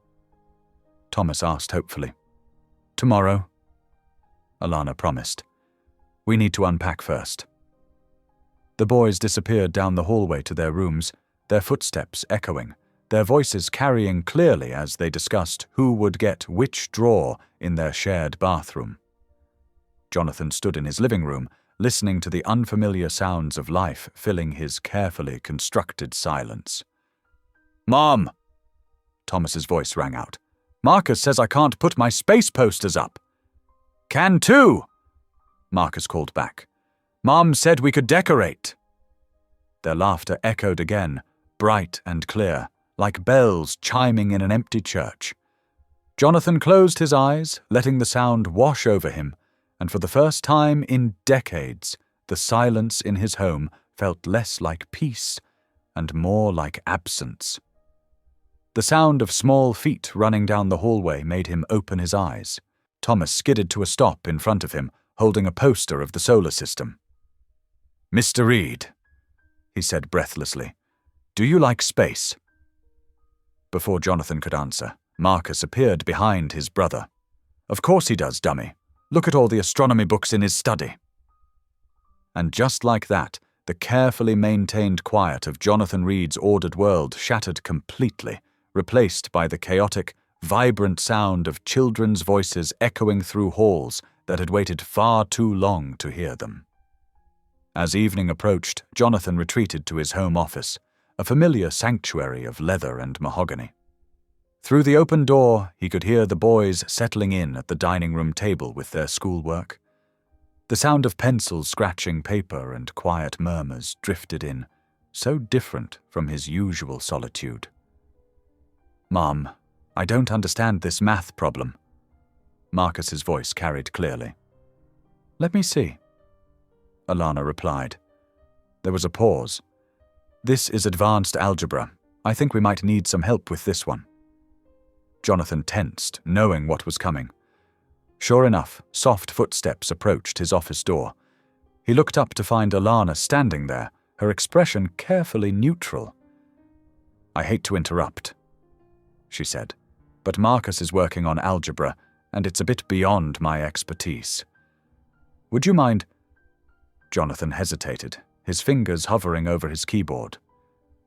Speaker 1: Thomas asked hopefully. "Tomorrow," Alana promised. "We need to unpack first." The boys disappeared down the hallway to their rooms, their footsteps echoing, their voices carrying clearly as they discussed who would get which drawer in their shared bathroom. Jonathan stood in his living room, listening to the unfamiliar sounds of life filling his carefully constructed silence. "Mom!" Thomas's voice rang out. "Marcus says I can't put my space posters up." "Can too!" Marcus called back. "Mom said we could decorate." Their laughter echoed again, bright and clear, like bells chiming in an empty church. Jonathan closed his eyes, letting the sound wash over him, and for the first time in decades, the silence in his home felt less like peace and more like absence. The sound of small feet running down the hallway made him open his eyes. Thomas skidded to a stop in front of him, holding a poster of the solar system. "Mr. Reed," he said breathlessly, "do you like space?" Before Jonathan could answer, Marcus appeared behind his brother. "Of course he does, dummy. Look at all the astronomy books in his study." And just like that, the carefully maintained quiet of Jonathan Reed's ordered world shattered completely, replaced by the chaotic, vibrant sound of children's voices echoing through halls that had waited far too long to hear them. As evening approached, Jonathan retreated to his home office, a familiar sanctuary of leather and mahogany. Through the open door, he could hear the boys settling in at the dining room table with their schoolwork. The sound of pencils scratching paper and quiet murmurs drifted in, so different from his usual solitude. "Mom, I don't understand this math problem." Marcus's voice carried clearly. "Let me see," Alana replied. There was a pause. "This is advanced algebra. I think we might need some help with this one." Jonathan tensed, knowing what was coming. Sure enough, soft footsteps approached his office door. He looked up to find Alana standing there, her expression carefully neutral. "I hate to interrupt," she said, "but Marcus is working on algebra, and it's a bit beyond my expertise. Would you mind—" Jonathan hesitated, his fingers hovering over his keyboard.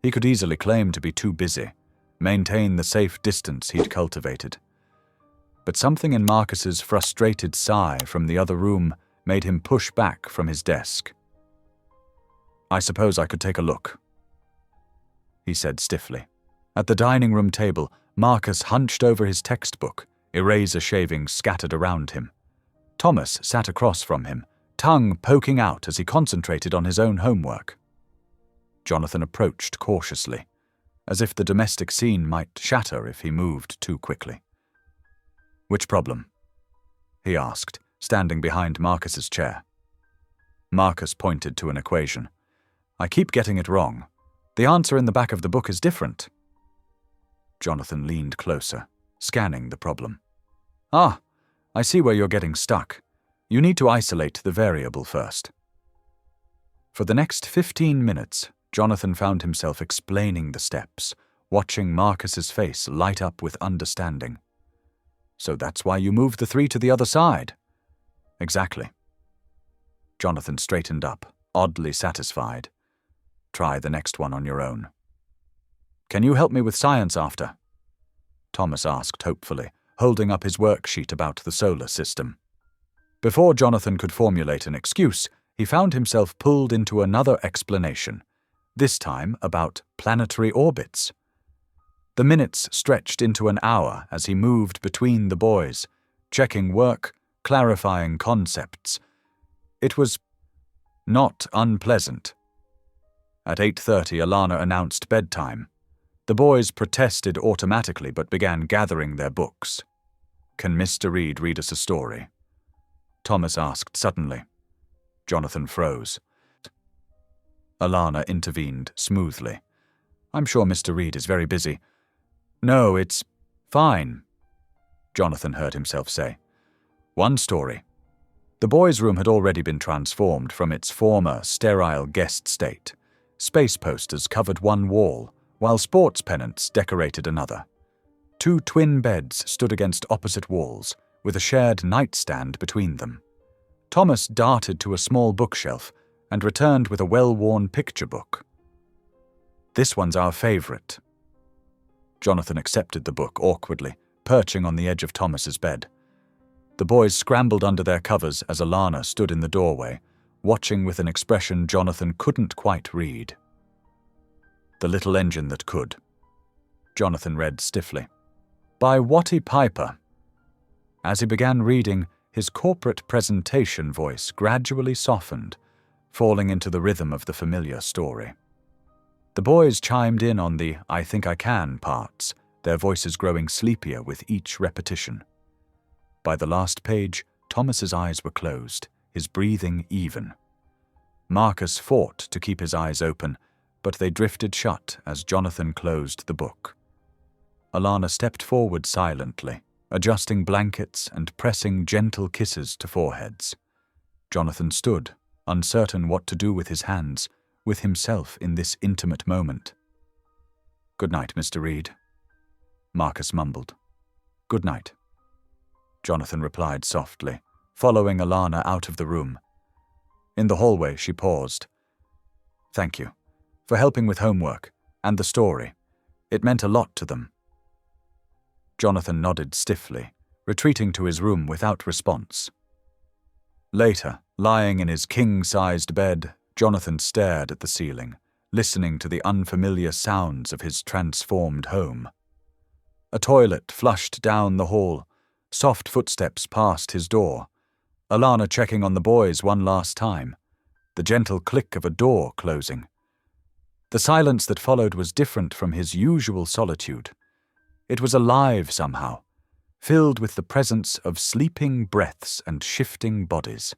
Speaker 1: He could easily claim to be too busy, maintain the safe distance he'd cultivated. But something in Marcus's frustrated sigh from the other room made him push back from his desk. "I suppose I could take a look," he said stiffly. At the dining room table, Marcus hunched over his textbook, eraser shavings scattered around him. Thomas sat across from him, tongue poking out as he concentrated on his own homework. Jonathan approached cautiously, as if the domestic scene might shatter if he moved too quickly. "Which problem?" he asked, standing behind Marcus's chair. Marcus pointed to an equation. "I keep getting it wrong. The answer in the back of the book is different." Jonathan leaned closer, scanning the problem. "Ah, I see where you're getting stuck. You need to isolate the variable first." For the next 15 minutes, Jonathan found himself explaining the steps, watching Marcus's face light up with understanding. "So that's why you moved the 3 to the other side?" "Exactly." Jonathan straightened up, oddly satisfied. "Try the next one on your own." "Can you help me with science after?" Thomas asked hopefully, holding up his worksheet about the solar system. Before Jonathan could formulate an excuse, he found himself pulled into another explanation, this time about planetary orbits. The minutes stretched into an hour as he moved between the boys, checking work, clarifying concepts. It was not unpleasant. At 8:30, Alana announced bedtime. The boys protested automatically but began gathering their books. "Can Mr. Reed read us a story?" Thomas asked suddenly. Jonathan froze. Alana intervened smoothly. "I'm sure Mr. Reed is very busy." "No, it's fine," Jonathan heard himself say. "One story." The boys' room had already been transformed from its former sterile guest state. Space posters covered one wall, while sports pennants decorated another. 2 twin beds stood against opposite walls, with a shared nightstand between them. Thomas darted to a small bookshelf and returned with a well-worn picture book. "This one's our favorite." Jonathan accepted the book awkwardly, perching on the edge of Thomas's bed. The boys scrambled under their covers as Alana stood in the doorway, watching with an expression Jonathan couldn't quite read. "The Little Engine That Could." Jonathan read stiffly. "By Watty Piper." As he began reading, his corporate presentation voice gradually softened, falling into the rhythm of the familiar story. The boys chimed in on the "I think I can" parts, their voices growing sleepier with each repetition. By the last page, Thomas's eyes were closed, his breathing even. Marcus fought to keep his eyes open, but they drifted shut as Jonathan closed the book. Alana stepped forward silently, adjusting blankets and pressing gentle kisses to foreheads. Jonathan stood, uncertain what to do with his hands, with himself in this intimate moment. "Good night, Mr. Reed," Marcus mumbled. "Good night," Jonathan replied softly, following Alana out of the room. In the hallway, she paused. "Thank you for helping with homework and the story. It meant a lot to them." Jonathan nodded stiffly, retreating to his room without response. Later, lying in his king-sized bed, Jonathan stared at the ceiling, listening to the unfamiliar sounds of his transformed home. A toilet flushed down the hall, soft footsteps passed his door, Alana checking on the boys one last time, the gentle click of a door closing. The silence that followed was different from his usual solitude. It was alive somehow, filled with the presence of sleeping breaths and shifting bodies.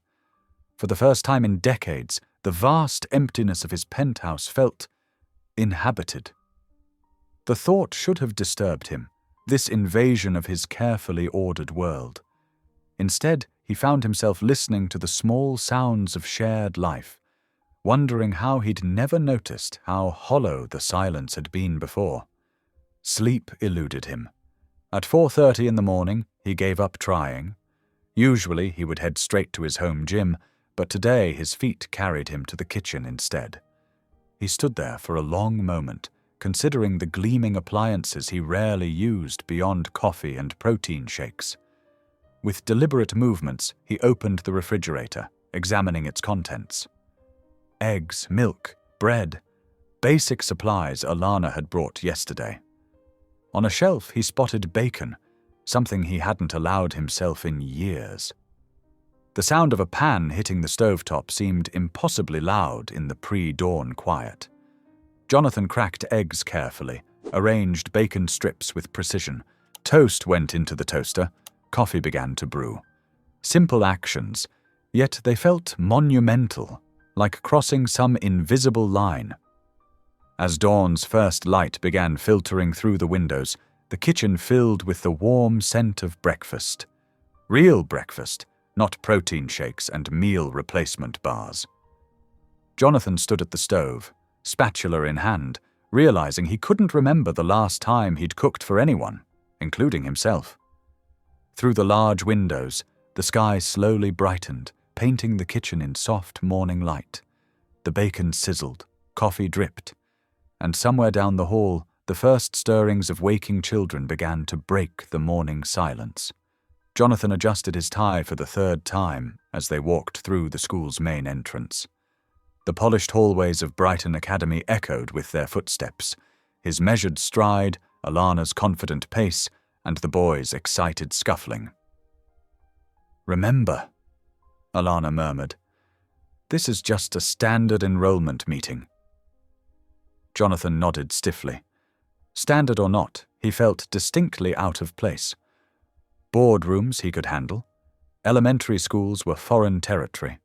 Speaker 1: For the first time in decades, the vast emptiness of his penthouse felt inhabited. The thought should have disturbed him, this invasion of his carefully ordered world. Instead, he found himself listening to the small sounds of shared life, wondering how he'd never noticed how hollow the silence had been before. Sleep eluded him. At 4:30 in the morning, he gave up trying. Usually, he would head straight to his home gym, but today his feet carried him to the kitchen instead. He stood there for a long moment, considering the gleaming appliances he rarely used beyond coffee and protein shakes. With deliberate movements, he opened the refrigerator, examining its contents. Eggs, milk, bread, basic supplies Alana had brought yesterday. On a shelf, he spotted bacon, something he hadn't allowed himself in years. The sound of a pan hitting the stovetop seemed impossibly loud in the pre-dawn quiet. Jonathan cracked eggs carefully, arranged bacon strips with precision. Toast went into the toaster, coffee began to brew. Simple actions, yet they felt monumental, like crossing some invisible line. As dawn's first light began filtering through the windows, the kitchen filled with the warm scent of breakfast. Real breakfast, not protein shakes and meal replacement bars. Jonathan stood at the stove, spatula in hand, realizing he couldn't remember the last time he'd cooked for anyone, including himself. Through the large windows, the sky slowly brightened, painting the kitchen in soft morning light. The bacon sizzled, coffee dripped, and somewhere down the hall, the first stirrings of waking children began to break the morning silence. Jonathan adjusted his tie for the third time as they walked through the school's main entrance. The polished hallways of Brighton Academy echoed with their footsteps, his measured stride, Alana's confident pace, and the boys' excited scuffling. "Remember," Alana murmured, "this is just a standard enrollment meeting." Jonathan nodded stiffly. Standard or not, he felt distinctly out of place. Boardrooms he could handle. Elementary schools were foreign territory.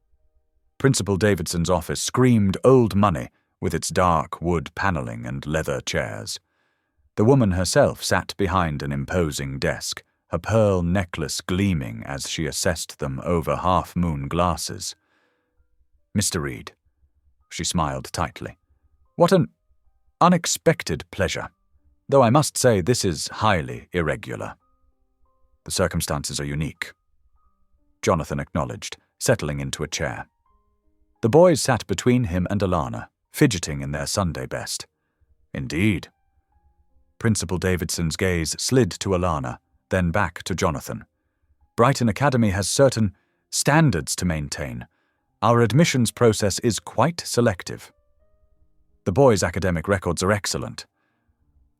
Speaker 1: Principal Davidson's office screamed old money with its dark wood paneling and leather chairs. The woman herself sat behind an imposing desk, her pearl necklace gleaming as she assessed them over half-moon glasses. "Mr. Reed," she smiled tightly, "what an unexpected pleasure, though I must say this is highly irregular." "The circumstances are unique," Jonathan acknowledged, settling into a chair. The boys sat between him and Alana, fidgeting in their Sunday best. "Indeed." Principal Davidson's gaze slid to Alana, then back to Jonathan. "Brighton Academy has certain standards to maintain. Our admissions process is quite selective." "The boys' academic records are excellent,"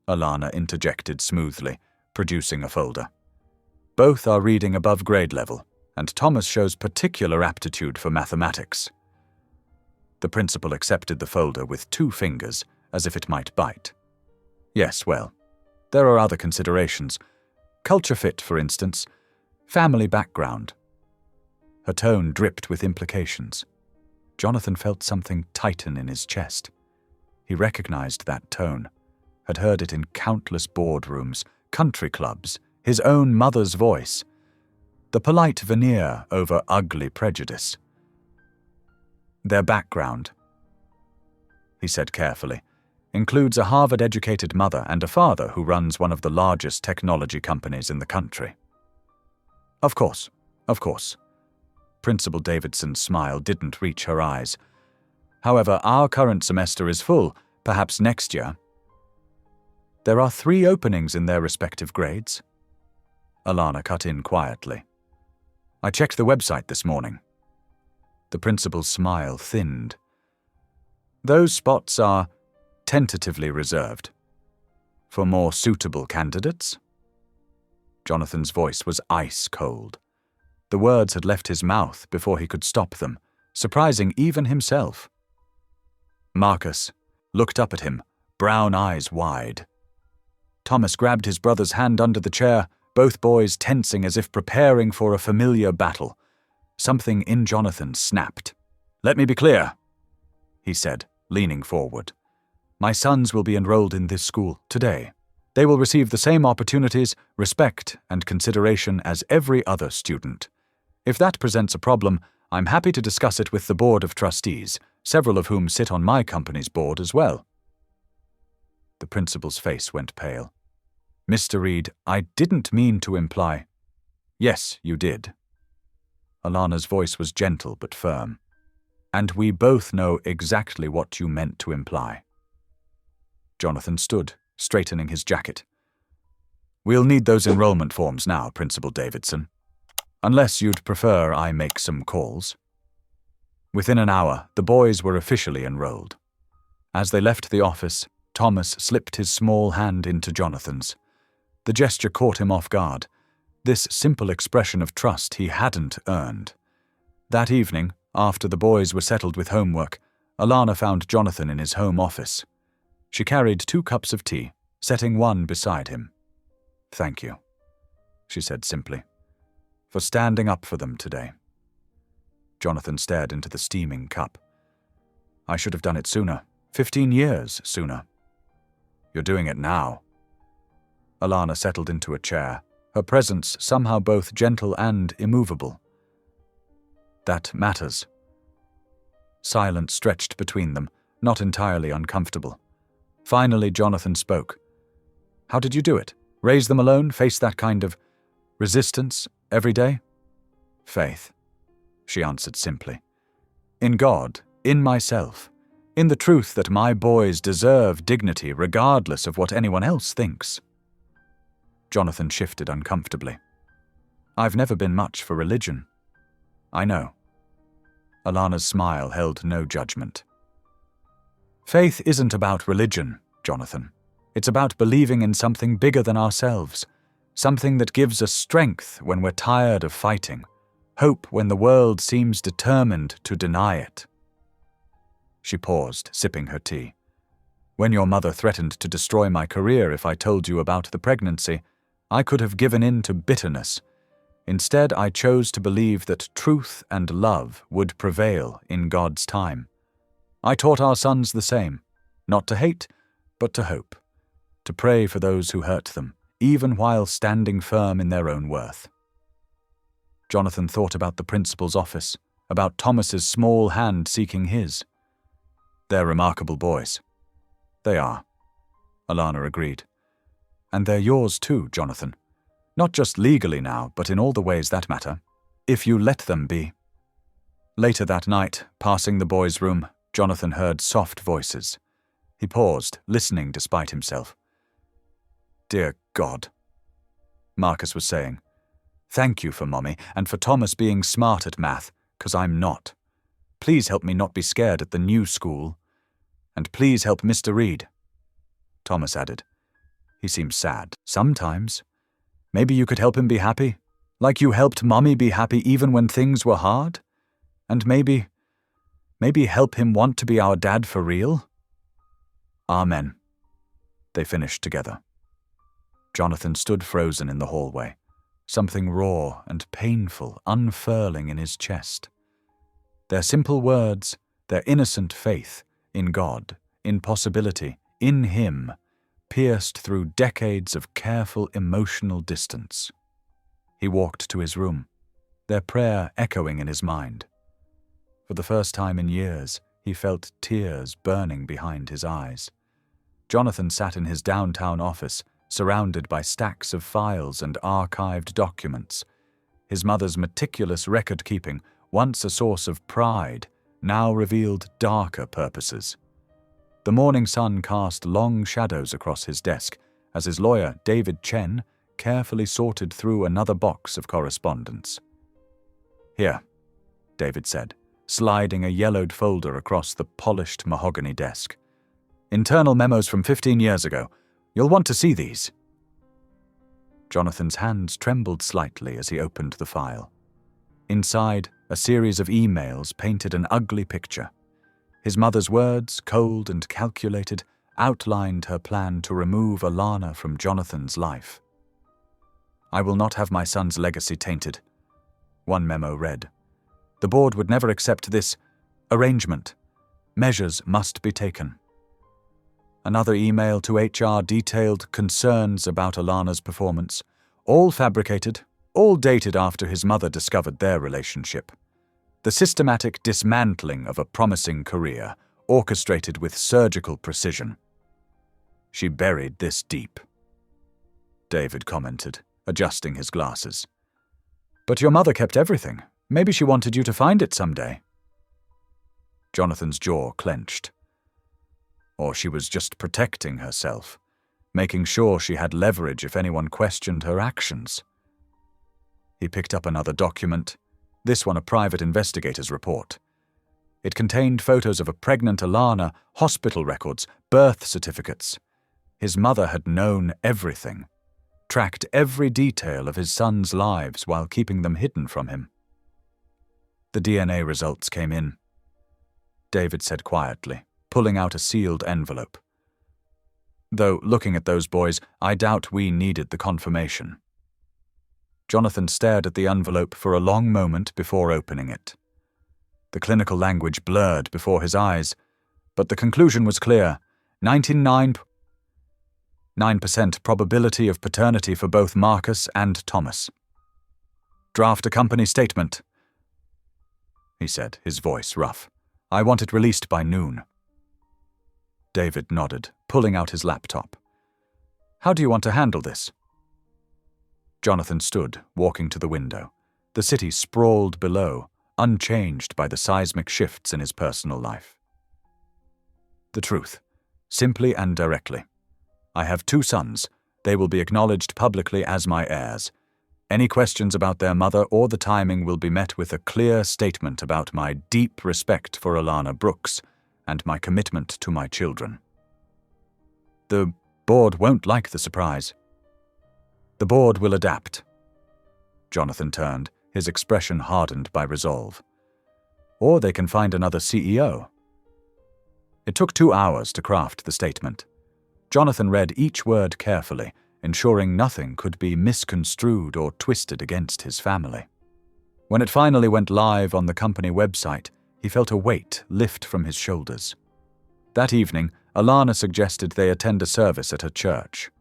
Speaker 1: Alana interjected smoothly, producing a folder. "Both are reading above grade level, and Thomas shows particular aptitude for mathematics." The principal accepted the folder with 2 fingers, as if it might bite. "Yes, well, there are other considerations. Culture fit, for instance. Family background." Her tone dripped with implications. Jonathan felt something tighten in his chest. He recognized that tone, had heard it in countless boardrooms, country clubs, his own mother's voice. The polite veneer over ugly prejudice. "Their background," he said carefully, "includes a Harvard-educated mother and a father who runs one of the largest technology companies in the country." Of course. Principal Davidson's smile didn't reach her eyes. "However, our current semester is full, perhaps next year." "There are 3 openings in their respective grades." Alana cut in quietly. "I checked the website this morning." The principal's smile thinned. "Those spots are tentatively reserved. For more suitable candidates?" Jonathan's voice was ice cold. The words had left his mouth before he could stop them, surprising even himself. Marcus looked up at him, brown eyes wide. Thomas grabbed his brother's hand under the chair, both boys tensing as if preparing for a familiar battle. Something in Jonathan snapped. "Let me be clear," he said, leaning forward. "My sons will be enrolled in this school today. They will receive the same opportunities, respect, and consideration as every other student. If that presents a problem, I'm happy to discuss it with the Board of Trustees, several of whom sit on my company's board as well." The principal's face went pale. "Mr. Reed, I didn't mean to imply—" "Yes, you did." Alana's voice was gentle but firm. "And we both know exactly what you meant to imply." Jonathan stood, straightening his jacket. "We'll need those enrollment forms now, Principal Davidson. Unless you'd prefer I make some calls." Within an hour, the boys were officially enrolled. As they left the office, Thomas slipped his small hand into Jonathan's. The gesture caught him off guard, this simple expression of trust he hadn't earned. That evening, after the boys were settled with homework, Alana found Jonathan in his home office. She carried 2 cups of tea, setting one beside him. "Thank you," she said simply, "for standing up for them today." Jonathan stared into the steaming cup. "I should have done it sooner, 15 years sooner." "You're doing it now." Alana settled into a chair, her presence somehow both gentle and immovable. "That matters." Silence stretched between them, not entirely uncomfortable. Finally, Jonathan spoke. "How did you do it? Raise them alone? Face that kind of resistance every day?" "Faith," she answered simply. "In God, in myself, in the truth that my boys deserve dignity regardless of what anyone else thinks." Jonathan shifted uncomfortably. "I've never been much for religion." "I know." Alana's smile held no judgment. "Faith isn't about religion, Jonathan. It's about believing in something bigger than ourselves, something that gives us strength when we're tired of fighting, hope when the world seems determined to deny it." She paused, sipping her tea. "When your mother threatened to destroy my career if I told you about the pregnancy, I could have given in to bitterness. Instead, I chose to believe that truth and love would prevail in God's time. I taught our sons the same, not to hate, but to hope, to pray for those who hurt them, even while standing firm in their own worth." Jonathan thought about the principal's office, about Thomas's small hand seeking his. "They're remarkable boys." "They are," Alana agreed. "And they're yours too, Jonathan. Not just legally now, but in all the ways that matter, if you let them be." Later that night, passing the boys' room, Jonathan heard soft voices. He paused, listening despite himself. "Dear God," Marcus was saying, "thank you for Mommy and for Thomas being smart at math, 'cause I'm not. Please help me not be scared at the new school. And please help Mr. Reed." Thomas added, "He seems sad. Sometimes. Maybe you could help him be happy, like you helped Mommy be happy even when things were hard? And maybe help him want to be our dad for real?" "Amen," they finished together. Jonathan stood frozen in the hallway, something raw and painful unfurling in his chest. Their simple words, their innocent faith in God, in possibility, in Him, pierced through decades of careful emotional distance. He walked to his room, their prayer echoing in his mind. For the first time in years, he felt tears burning behind his eyes. Jonathan sat in his downtown office, surrounded by stacks of files and archived documents. His mother's meticulous record-keeping, once a source of pride, now revealed darker purposes. The morning sun cast long shadows across his desk as his lawyer, David Chen, carefully sorted through another box of correspondence. "Here," David said, sliding a yellowed folder across the polished mahogany desk. "Internal memos from 15 years ago. You'll want to see these." Jonathan's hands trembled slightly as he opened the file. Inside, a series of emails painted an ugly picture. His mother's words, cold and calculated, outlined her plan to remove Alana from Jonathan's life. "I will not have my son's legacy tainted," one memo read. "The board would never accept this arrangement. Measures must be taken." Another email to HR detailed concerns about Alana's performance, all fabricated, all dated after his mother discovered their relationship. The systematic dismantling of a promising career, orchestrated with surgical precision. "She buried this deep," David commented, adjusting his glasses. "But your mother kept everything. Maybe she wanted you to find it someday." Jonathan's jaw clenched. Or she was just protecting herself, making sure she had leverage if anyone questioned her actions. He picked up another document, this one a private investigator's report. It contained photos of a pregnant Alana, hospital records, birth certificates. His mother had known everything. tracked every detail of his sons' lives while keeping them hidden from him. The DNA results came in, David said quietly, pulling out a sealed envelope. Though, looking at those boys, I doubt we needed the confirmation. Jonathan stared at the envelope for a long moment before opening it. The clinical language blurred before his eyes, but the conclusion was clear: 99.9% probability of paternity for both Marcus and Thomas. Draft a company statement, he said, his voice rough. I want it released by noon. David nodded, pulling out his laptop. How do you want to handle this? Jonathan stood, walking to the window. The city sprawled below, unchanged by the seismic shifts in his personal life. The truth, simply and directly. I have 2 sons. They will be acknowledged publicly as my heirs. Any questions about their mother or the timing will be met with a clear statement about my deep respect for Alana Brooks and my commitment to my children. The board won't like the surprise. The board will adapt. Jonathan turned, his expression hardened by resolve. Or they can find another CEO. It took 2 hours to craft the statement. Jonathan read each word carefully, ensuring nothing could be misconstrued or twisted against his family. When it finally went live on the company website, he felt a weight lift from his shoulders. That evening, Alana suggested they attend a service at her church.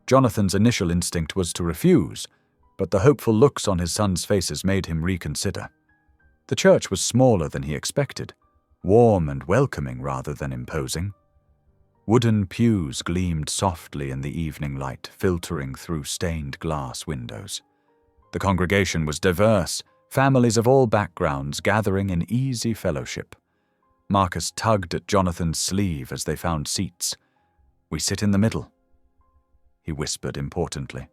Speaker 1: Jonathan's initial instinct was to refuse, but the hopeful looks on his sons' faces made him reconsider. The church was smaller than he expected, warm and welcoming rather than imposing. Wooden pews gleamed softly in the evening light, filtering through stained glass windows. The congregation was diverse, families of all backgrounds gathering in easy fellowship. Marcus tugged at Jonathan's sleeve as they found seats. We sit in the middle, he whispered importantly,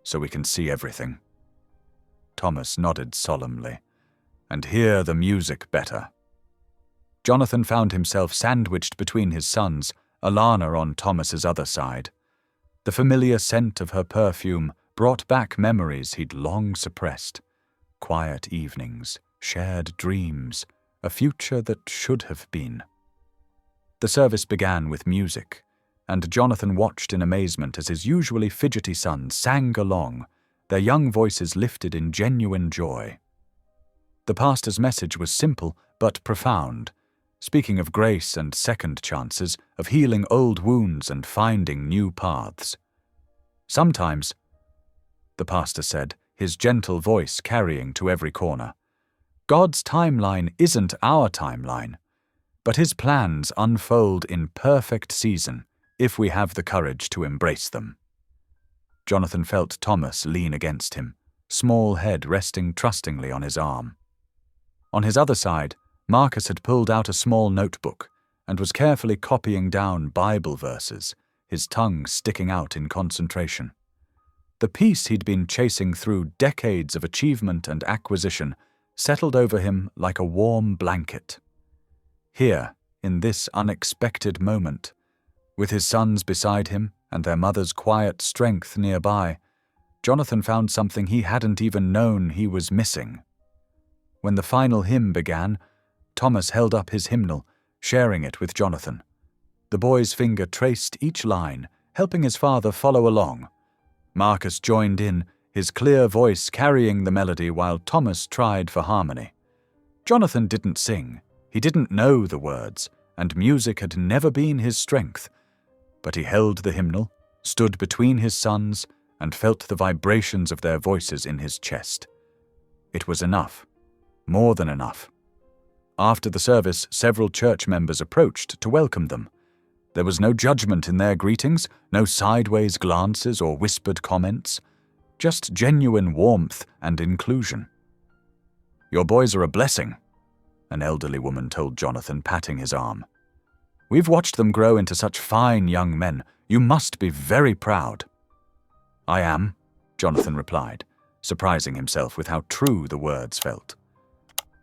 Speaker 1: so we can see everything. Thomas nodded solemnly, and hear the music better. Jonathan found himself sandwiched between his sons, Alana on Thomas's other side. The familiar scent of her perfume brought back memories he'd long suppressed. Quiet evenings, shared dreams, a future that should have been. The service began with music, and Jonathan watched in amazement as his usually fidgety sons sang along, their young voices lifted in genuine joy. The pastor's message was simple but profound, speaking of grace and second chances, of healing old wounds and finding new paths. Sometimes, the pastor said, his gentle voice carrying to every corner, God's timeline isn't our timeline, but his plans unfold in perfect season if we have the courage to embrace them. Jonathan felt Thomas lean against him, small head resting trustingly on his arm. On his other side, Marcus had pulled out a small notebook and was carefully copying down Bible verses, his tongue sticking out in concentration. The peace he'd been chasing through decades of achievement and acquisition settled over him like a warm blanket. Here, in this unexpected moment, with his sons beside him and their mother's quiet strength nearby, Jonathan found something he hadn't even known he was missing. When the final hymn began, Thomas held up his hymnal, sharing it with Jonathan. The boy's finger traced each line, helping his father follow along. Marcus joined in, his clear voice carrying the melody while Thomas tried for harmony. Jonathan didn't sing, he didn't know the words, and music had never been his strength. But he held the hymnal, stood between his sons, and felt the vibrations of their voices in his chest. It was enough, more than enough. After the service, several church members approached to welcome them. There was no judgment in their greetings, no sideways glances or whispered comments, just genuine warmth and inclusion. "Your boys are a blessing," an elderly woman told Jonathan, patting his arm. "We've watched them grow into such fine young men. You must be very proud." "I am," Jonathan replied, surprising himself with how true the words felt.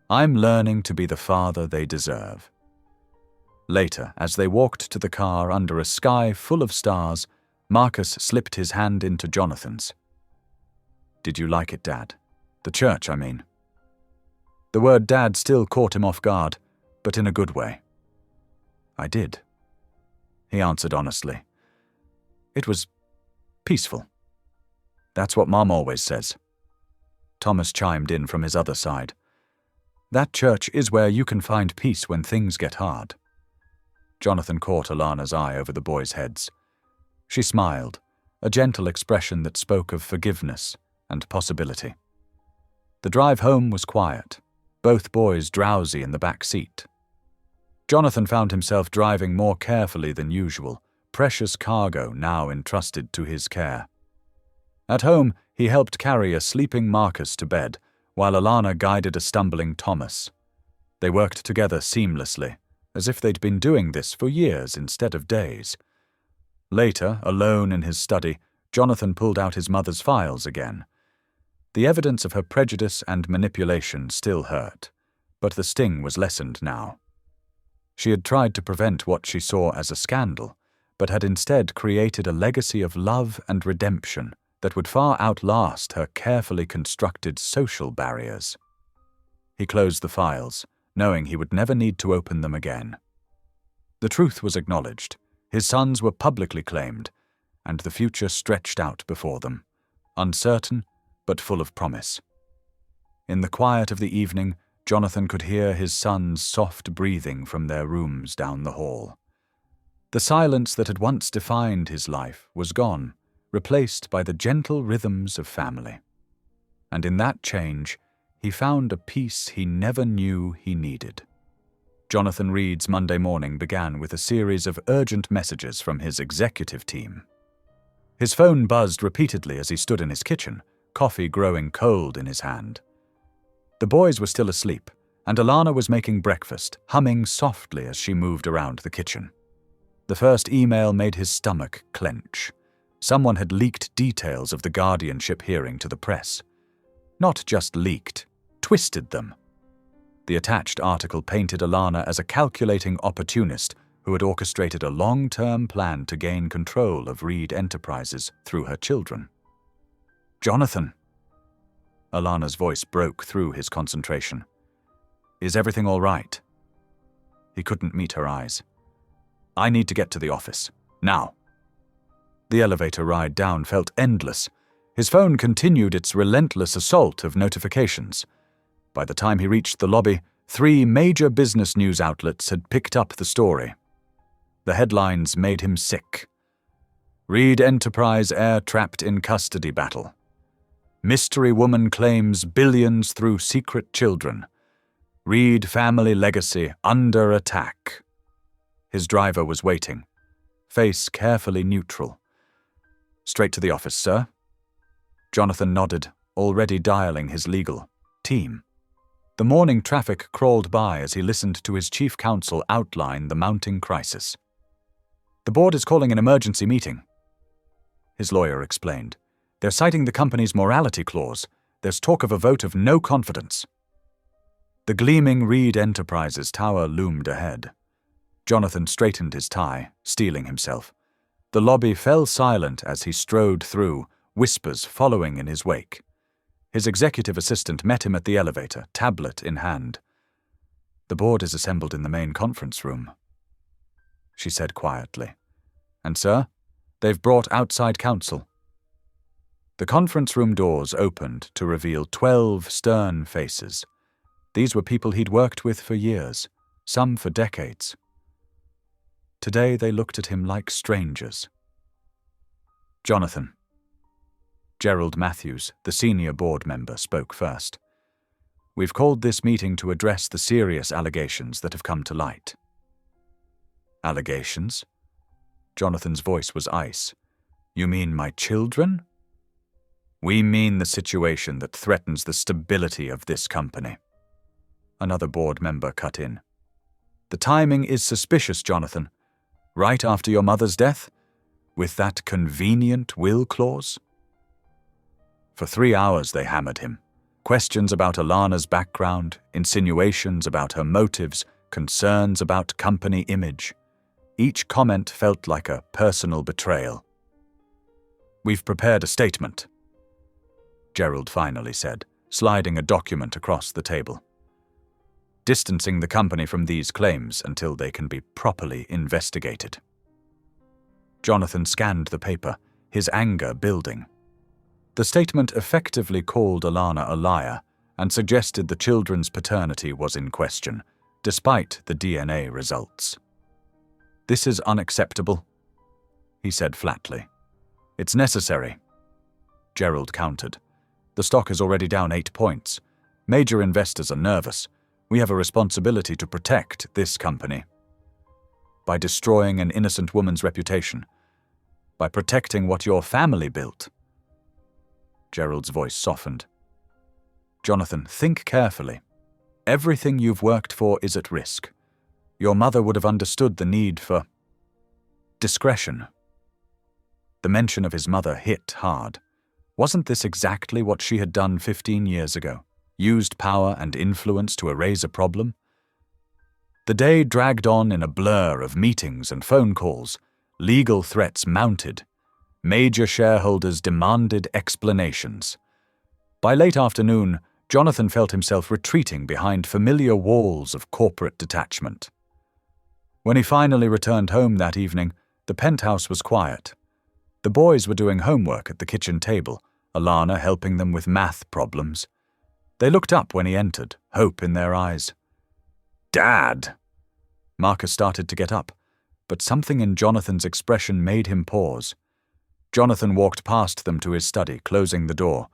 Speaker 1: "I'm learning to be the father they deserve." Later, as they walked to the car under a sky full of stars, Marcus slipped his hand into Jonathan's. "Did you like it, Dad? The church, I mean." The word Dad still caught him off guard, but in a good way. "I did," he answered honestly. "It was peaceful. That's what Mom always says." Thomas chimed in from his other side. "That church is where you can find peace when things get hard." Jonathan caught Alana's eye over the boys' heads. She smiled, a gentle expression that spoke of forgiveness and possibility. The drive home was quiet, both boys drowsy in the back seat. Jonathan found himself driving more carefully than usual, precious cargo now entrusted to his care. At home, he helped carry a sleeping Marcus to bed, while Alana guided a stumbling Thomas. They worked together seamlessly, as if they'd been doing this for years instead of days. Later, alone in his study, Jonathan pulled out his mother's files again. The evidence of her prejudice and manipulation still hurt, but the sting was lessened now. She had tried to prevent what she saw as a scandal, but had instead created a legacy of love and redemption that would far outlast her carefully constructed social barriers. He closed the files, knowing he would never need to open them again. The truth was acknowledged, his sons were publicly claimed, and the future stretched out before them, uncertain but full of promise. In the quiet of the evening, Jonathan could hear his sons' soft breathing from their rooms down the hall. The silence that had once defined his life was gone, replaced by the gentle rhythms of family. And in that change, he found a peace he never knew he needed. Jonathan Reed's Monday morning began with a series of urgent messages from his executive team. His phone buzzed repeatedly as he stood in his kitchen, coffee growing cold in his hand. The boys were still asleep, and Alana was making breakfast, humming softly as she moved around the kitchen. The first email made his stomach clench. Someone had leaked details of the guardianship hearing to the press. Not just leaked, twisted them. The attached article painted Alana as a calculating opportunist who had orchestrated a long-term plan to gain control of Reed Enterprises through her children. "Jonathan!" Alana's voice broke through his concentration. "Is everything all right?" He couldn't meet her eyes. "I need to get to the office. Now." The elevator ride down felt endless. His phone continued its relentless assault of notifications. By the time he reached the lobby, 3 major business news outlets had picked up the story. The headlines made him sick. Reed Enterprise heir trapped in custody battle. Mystery woman claims billions through secret children. Reed family legacy under attack. His driver was waiting, face carefully neutral. "Straight to the office, sir?" Jonathan nodded, already dialing his legal team. The morning traffic crawled by as he listened to his chief counsel outline the mounting crisis. "The board is calling an emergency meeting," his lawyer explained. "They're citing the company's morality clause. There's talk of a vote of no confidence." The gleaming Reed Enterprises tower loomed ahead. Jonathan straightened his tie, steeling himself. The lobby fell silent as he strode through, whispers following in his wake. His executive assistant met him at the elevator, tablet in hand. "The board is assembled in the main conference room," she said quietly. "And, sir, they've brought outside counsel." The conference room doors opened to reveal 12 stern faces. These were people he'd worked with for years, some for decades. Today they looked at him like strangers. "Jonathan." Gerald Matthews, the senior board member, spoke first. "We've called this meeting to address the serious allegations that have come to light." "Allegations?" Jonathan's voice was ice. "You mean my children?" "We mean the situation that threatens the stability of this company." Another board member cut in. "The timing is suspicious, Jonathan. Right after your mother's death? With that convenient will clause?" For 3 hours they hammered him. Questions about Alana's background, insinuations about her motives, concerns about company image. Each comment felt like a personal betrayal. We've prepared a statement, Gerald finally said, sliding a document across the table. Distancing the company from these claims until they can be properly investigated. Jonathan scanned the paper, his anger building. The statement effectively called Alana a liar and suggested the children's paternity was in question, despite the DNA results. "This is unacceptable," he said flatly. "It's necessary," Gerald countered. "The stock is already down 8 points. Major investors are nervous. We have a responsibility to protect this company. By destroying an innocent woman's reputation. By protecting what your family built." Gerald's voice softened. "Jonathan, think carefully. Everything you've worked for is at risk. Your mother would have understood the need for discretion." The mention of his mother hit hard. Wasn't this exactly what she had done 15 years ago? Used power and influence to erase a problem? The day dragged on in a blur of meetings and phone calls. Legal threats mounted. Major shareholders demanded explanations. By late afternoon, Jonathan felt himself retreating behind familiar walls of corporate detachment. When he finally returned home that evening, the penthouse was quiet. The boys were doing homework at the kitchen table, Alana helping them with math problems. They looked up when he entered, hope in their eyes. "Dad!" Marcus started to get up, but something in Jonathan's expression made him pause. Jonathan walked past them to his study, closing the door.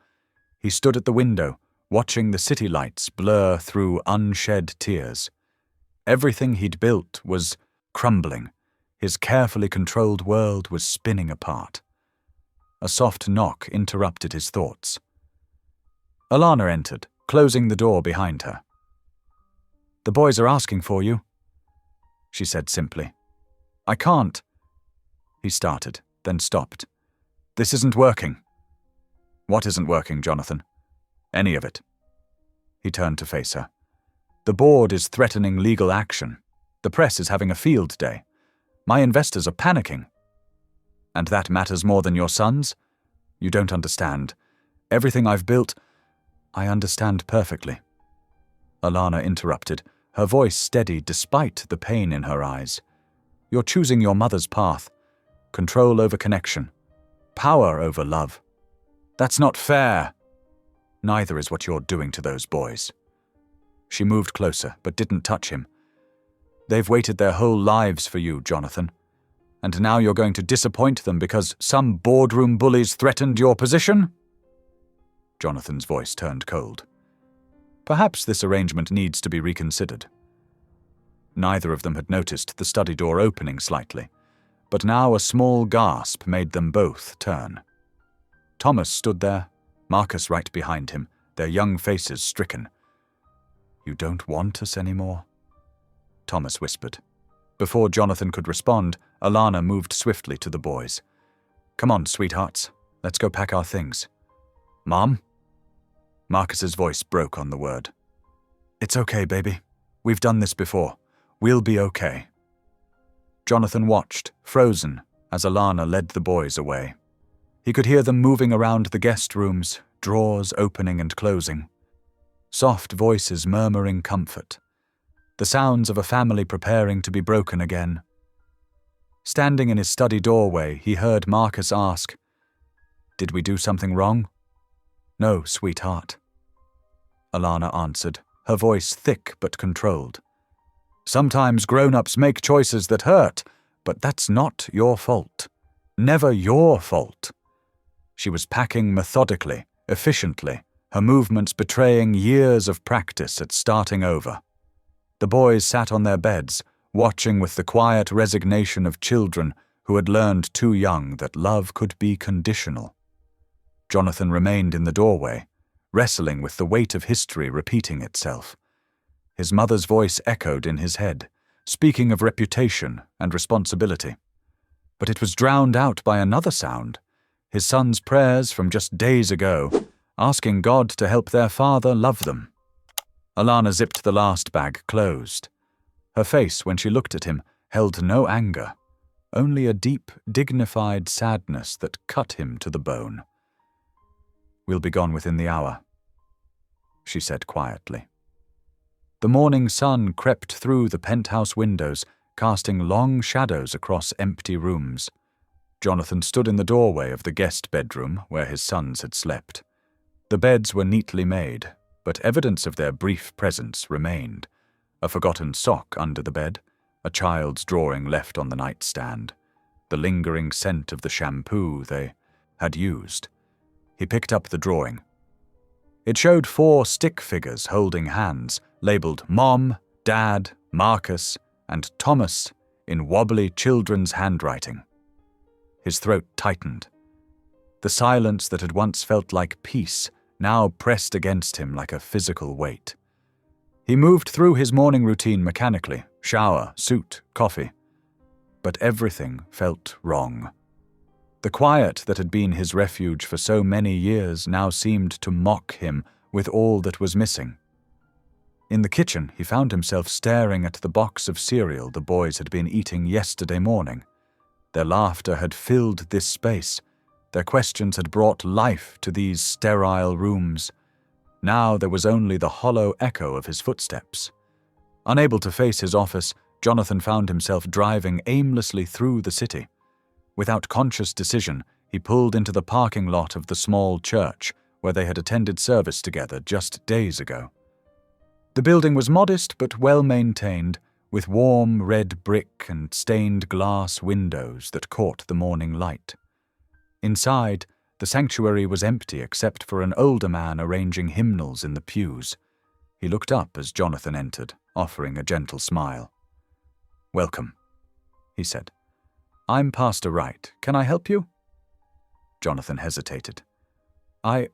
Speaker 1: He stood at the window, watching the city lights blur through unshed tears. Everything he'd built was crumbling. His carefully controlled world was spinning apart. A soft knock interrupted his thoughts. Alana entered, closing the door behind her. "The boys are asking for you," she said simply. "I can't," he started, then stopped. "This isn't working." "What isn't working, Jonathan?" "Any of it." He turned to face her. "The board is threatening legal action. The press is having a field day. My investors are panicking." "And that matters more than your sons? You don't understand. Everything I've built—" "I understand perfectly," Alana interrupted, her voice steady despite the pain in her eyes. "You're choosing your mother's path. Control over connection. Power over love. That's not fair. Neither is what you're doing to those boys." She moved closer, but didn't touch him. "They've waited their whole lives for you, Jonathan. And now you're going to disappoint them because some boardroom bullies threatened your position?" Jonathan's voice turned cold. Perhaps this arrangement needs to be reconsidered. Neither of them had noticed the study door opening slightly, but now a small gasp made them both turn. Thomas stood there, Marcus right behind him, their young faces stricken. "You don't want us anymore?" Thomas whispered. Before Jonathan could respond, Alana moved swiftly to the boys. "Come on, sweethearts. Let's go pack our things." "Mom?" Marcus's voice broke on the word. "It's okay, baby. We've done this before. We'll be okay." Jonathan watched, frozen, as Alana led the boys away. He could hear them moving around the guest rooms, drawers opening and closing. Soft voices murmuring comfort. The sounds of a family preparing to be broken again. Standing in his study doorway, he heard Marcus ask, "Did we do something wrong?" "No, sweetheart," Alana answered, her voice thick but controlled. "Sometimes grown-ups make choices that hurt, but that's not your fault. Never your fault." She was packing methodically, efficiently, her movements betraying years of practice at starting over. The boys sat on their beds, watching with the quiet resignation of children who had learned too young that love could be conditional. Jonathan remained in the doorway, wrestling with the weight of history repeating itself. His mother's voice echoed in his head, speaking of reputation and responsibility. But it was drowned out by another sound, his son's prayers from just days ago, asking God to help their father love them. Alana zipped the last bag closed. Her face, when she looked at him, held no anger, only a deep, dignified sadness that cut him to the bone. "We'll be gone within the hour," she said quietly. The morning sun crept through the penthouse windows, casting long shadows across empty rooms. Jonathan stood in the doorway of the guest bedroom where his sons had slept. The beds were neatly made, but evidence of their brief presence remained. A forgotten sock under the bed, a child's drawing left on the nightstand, the lingering scent of the shampoo they had used. He picked up the drawing. It showed 4 stick figures holding hands, labeled Mom, Dad, Marcus, and Thomas in wobbly children's handwriting. His throat tightened. The silence that had once felt like peace now pressed against him like a physical weight. He moved through his morning routine mechanically, shower, suit, coffee. But everything felt wrong. The quiet that had been his refuge for so many years now seemed to mock him with all that was missing. In the kitchen, he found himself staring at the box of cereal the boys had been eating yesterday morning. Their laughter had filled this space. Their questions had brought life to these sterile rooms. Now there was only the hollow echo of his footsteps. Unable to face his office, Jonathan found himself driving aimlessly through the city. Without conscious decision, he pulled into the parking lot of the small church where they had attended service together just days ago. The building was modest but well-maintained, with warm red brick and stained glass windows that caught the morning light. Inside, the sanctuary was empty except for an older man arranging hymnals in the pews. He looked up as Jonathan entered, offering a gentle smile. "Welcome," he said. "I'm Pastor Wright. Can I help you?" Jonathan hesitated. I'm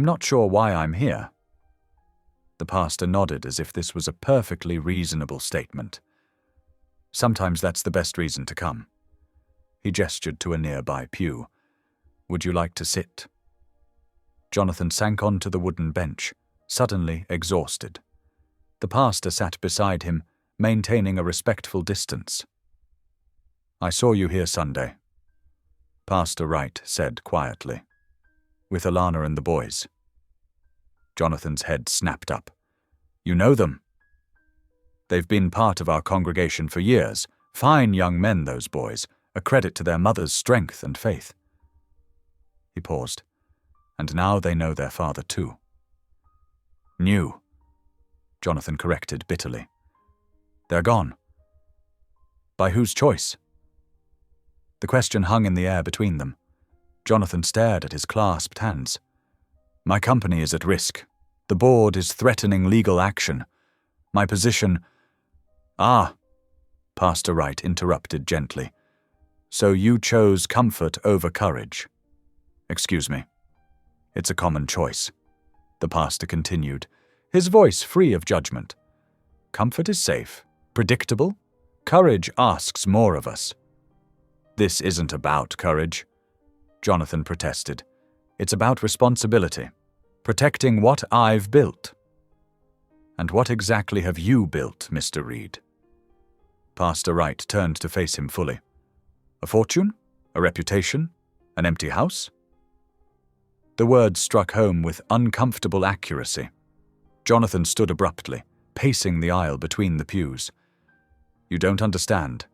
Speaker 1: not sure why I'm here." The pastor nodded as if this was a perfectly reasonable statement. "Sometimes that's the best reason to come." He gestured to a nearby pew. "Would you like to sit?" Jonathan sank onto the wooden bench, suddenly exhausted. The pastor sat beside him, maintaining a respectful distance. "I saw you here Sunday," Pastor Wright said quietly, "with Alana and the boys." Jonathan's head snapped up. "You know them?" "They've been part of our congregation for years. Fine young men, those boys, a credit to their mother's strength and faith." He paused. "And now they know their father too." "Knew," Jonathan corrected bitterly. "They're gone." "By whose choice?" The question hung in the air between them. Jonathan stared at his clasped hands. "My company is at risk. The board is threatening legal action. My position—" "Ah," Pastor Wright interrupted gently. "So you chose comfort over courage." "Excuse me. It's a common choice," the pastor continued, his voice free of judgment. "Comfort is safe, predictable. Courage asks more of us." "This isn't about courage," Jonathan protested. "It's about responsibility, protecting what I've built." "And what exactly have you built, Mr. Reed?" Pastor Wright turned to face him fully. "A fortune? A reputation? An empty house?" The words struck home with uncomfortable accuracy. Jonathan stood abruptly, pacing the aisle between the pews. "You don't understand.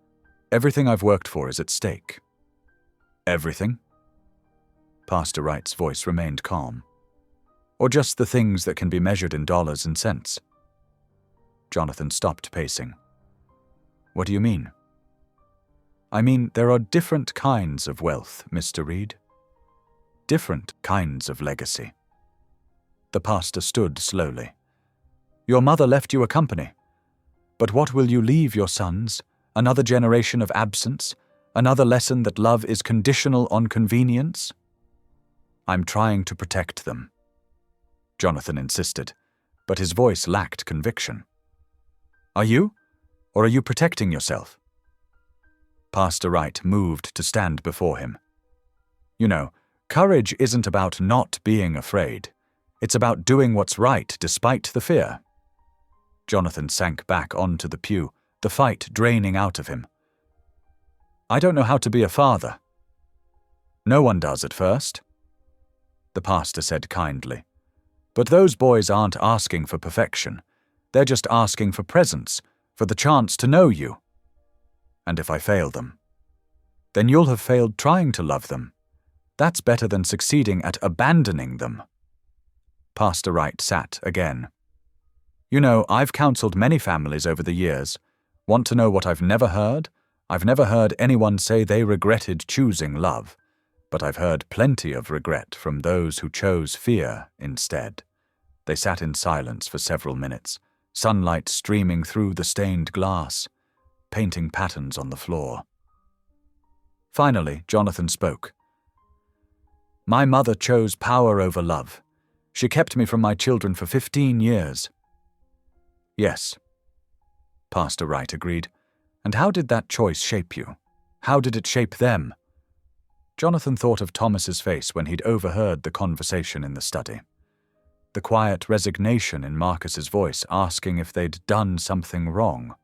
Speaker 1: Everything I've worked for is at stake." "Everything?" Pastor Wright's voice remained calm. "Or just the things that can be measured in dollars and cents?" Jonathan stopped pacing. "What do you mean?" "I mean, there are different kinds of wealth, Mr. Reed. Different kinds of legacy." The pastor stood slowly. "Your mother left you a company. But what will you leave your sons? Another generation of absence? Another lesson that love is conditional on convenience?" "I'm trying to protect them," Jonathan insisted, but his voice lacked conviction. "Are you? Or are you protecting yourself?" Pastor Wright moved to stand before him. "You know, courage isn't about not being afraid. It's about doing what's right despite the fear." Jonathan sank back onto the pew, the fight draining out of him. I don't know how to be a father." "No one does at first," the pastor said kindly. "But those boys aren't asking for perfection. They're just asking for presence, for the chance to know you. And if I fail them, then you'll have failed trying to love them. That's better than succeeding at abandoning them." Pastor Wright sat again. "You know, I've counseled many families over the years. Want to know what I've never heard? I've never heard anyone say they regretted choosing love, but I've heard plenty of regret from those who chose fear instead." They sat in silence for several minutes, sunlight streaming through the stained glass, painting patterns on the floor. Finally, Jonathan spoke. "My mother chose power over love. She kept me from my children for 15 years. "Yes," Pastor Wright agreed. "And how did that choice shape you? How did it shape them?" Jonathan thought of Thomas's face when he'd overheard the conversation in the study. The quiet resignation in Marcus's voice, asking if they'd done something wrong.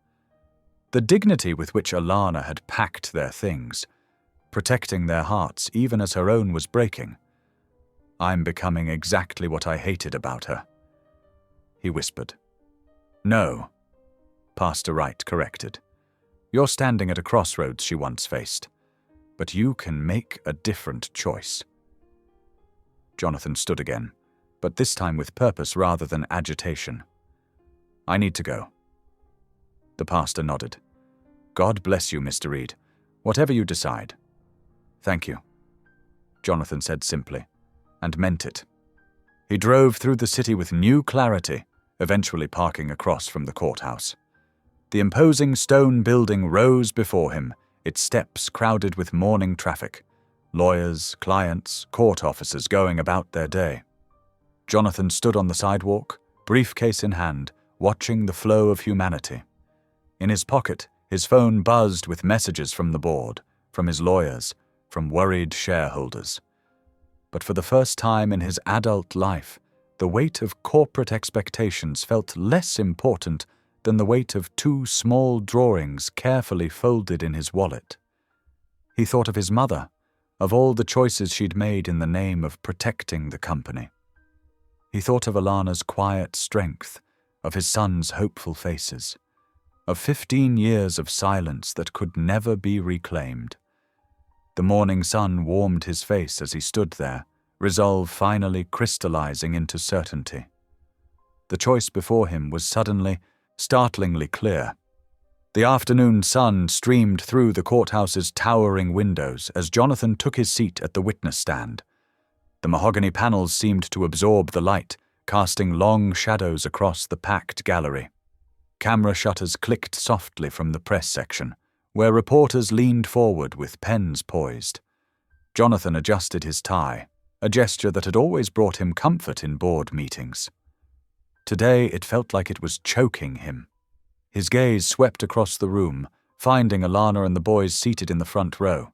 Speaker 1: The dignity with which Alana had packed their things, protecting their hearts even as her own was breaking. "I'm becoming exactly what I hated about her," he whispered. "No," Pastor Wright corrected. "You're standing at a crossroads she once faced, but you can make a different choice." Jonathan stood again, but this time with purpose rather than agitation. "I need to go." The pastor nodded. "God bless you, Mr. Reed. Whatever you decide." "Thank you," Jonathan said simply, and meant it. He drove through the city with new clarity, eventually parking across from the courthouse. The imposing stone building rose before him, its steps crowded with morning traffic, lawyers, clients, court officers going about their day. Jonathan stood on the sidewalk, briefcase in hand, watching the flow of humanity. In his pocket, his phone buzzed with messages from the board, from his lawyers, from worried shareholders. But for the first time in his adult life, the weight of corporate expectations felt less important than the weight of 2 small drawings carefully folded in his wallet. He thought of his mother, of all the choices she'd made in the name of protecting the company. He thought of Alana's quiet strength, of his son's hopeful faces, of 15 years of silence that could never be reclaimed. The morning sun warmed his face as he stood there, resolve finally crystallizing into certainty. The choice before him was suddenly, startlingly clear. The afternoon sun streamed through the courthouse's towering windows as Jonathan took his seat at the witness stand. The mahogany panels seemed to absorb the light, casting long shadows across the packed gallery. Camera shutters clicked softly from the press section, where reporters leaned forward with pens poised. Jonathan adjusted his tie, a gesture that had always brought him comfort in board meetings. Today it felt like it was choking him. His gaze swept across the room, finding Alana and the boys seated in the front row.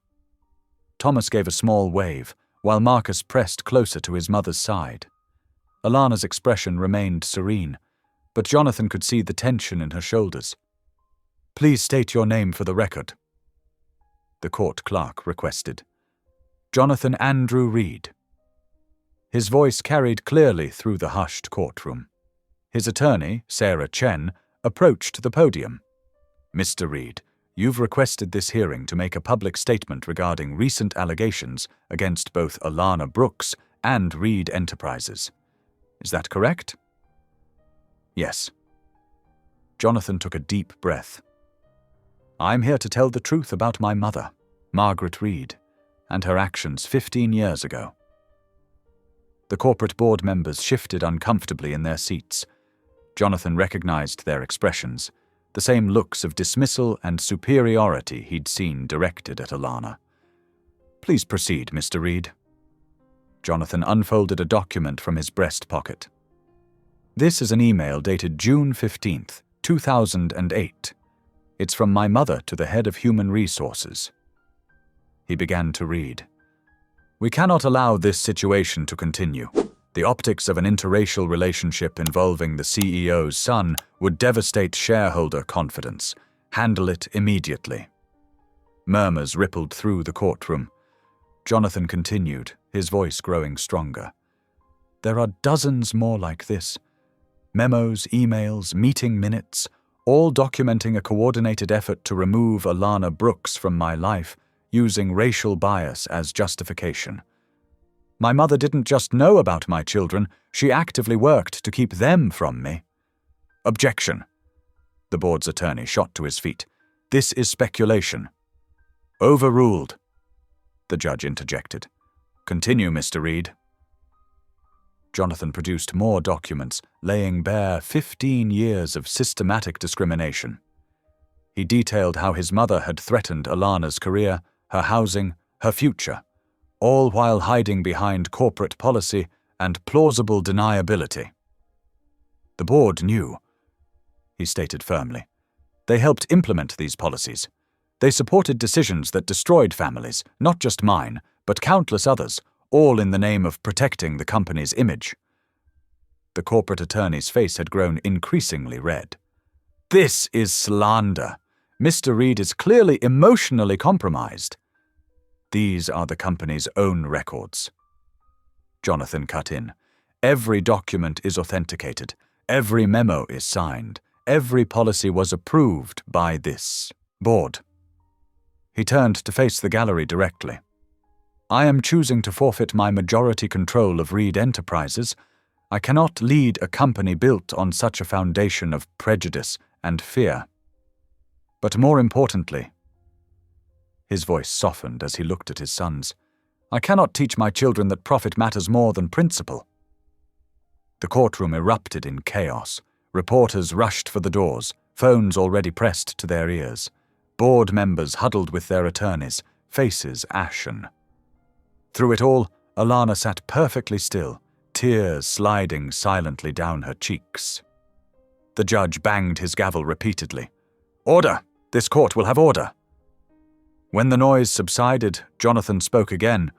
Speaker 1: Thomas gave a small wave, while Marcus pressed closer to his mother's side. Alana's expression remained serene, but Jonathan could see the tension in her shoulders. "Please state your name for the record," the court clerk requested. "Jonathan Andrew Reed." His voice carried clearly through the hushed courtroom. His attorney, Sarah Chen, approached the podium. "Mr. Reed, you've requested this hearing to make a public statement regarding recent allegations against both Alana Brooks and Reed Enterprises. Is that correct?" "Yes." Jonathan took a deep breath. "I'm here to tell the truth about my mother, Margaret Reed, and her actions 15 years ago." The corporate board members shifted uncomfortably in their seats. Jonathan recognized their expressions, the same looks of dismissal and superiority he'd seen directed at Alana. "Please proceed, Mr. Reed." Jonathan unfolded a document from his breast pocket. "This is an email dated June 15th, 2008. It's from my mother to the head of Human Resources." He began to read. "We cannot allow this situation to continue. The optics of an interracial relationship involving the CEO's son would devastate shareholder confidence. Handle it immediately." Murmurs rippled through the courtroom. Jonathan continued, his voice growing stronger. There are dozens more like this. Memos, emails, meeting minutes, all documenting a coordinated effort to remove Alana Brooks from my life, using racial bias as justification. My mother didn't just know about my children, she actively worked to keep them from me. Objection. The board's attorney shot to his feet. This is speculation. Overruled. The judge interjected. Continue, Mr. Reed. Jonathan produced more documents, laying bare 15 years of systematic discrimination. He detailed how his mother had threatened Alana's career, her housing, her future, all while hiding behind corporate policy and plausible deniability. The board knew, he stated firmly. They helped implement these policies. They supported decisions that destroyed families, not just mine, but countless others, all in the name of protecting the company's image. The corporate attorney's face had grown increasingly red. This is slander. Mr. Reed is clearly emotionally compromised. These are the company's own records. Jonathan cut in. Every document is authenticated. Every memo is signed. Every policy was approved by this board. He turned to face the gallery directly. I am choosing to forfeit my majority control of Reed Enterprises. I cannot lead a company built on such a foundation of prejudice and fear. But more importantly, his voice softened as he looked at his sons, I cannot teach my children that profit matters more than principle. The courtroom erupted in chaos. Reporters rushed for the doors, phones already pressed to their ears. Board members huddled with their attorneys, faces ashen. Through it all, Alana sat perfectly still, tears sliding silently down her cheeks. The judge banged his gavel repeatedly. Order! This court will have order! When the noise subsided, Jonathan spoke again.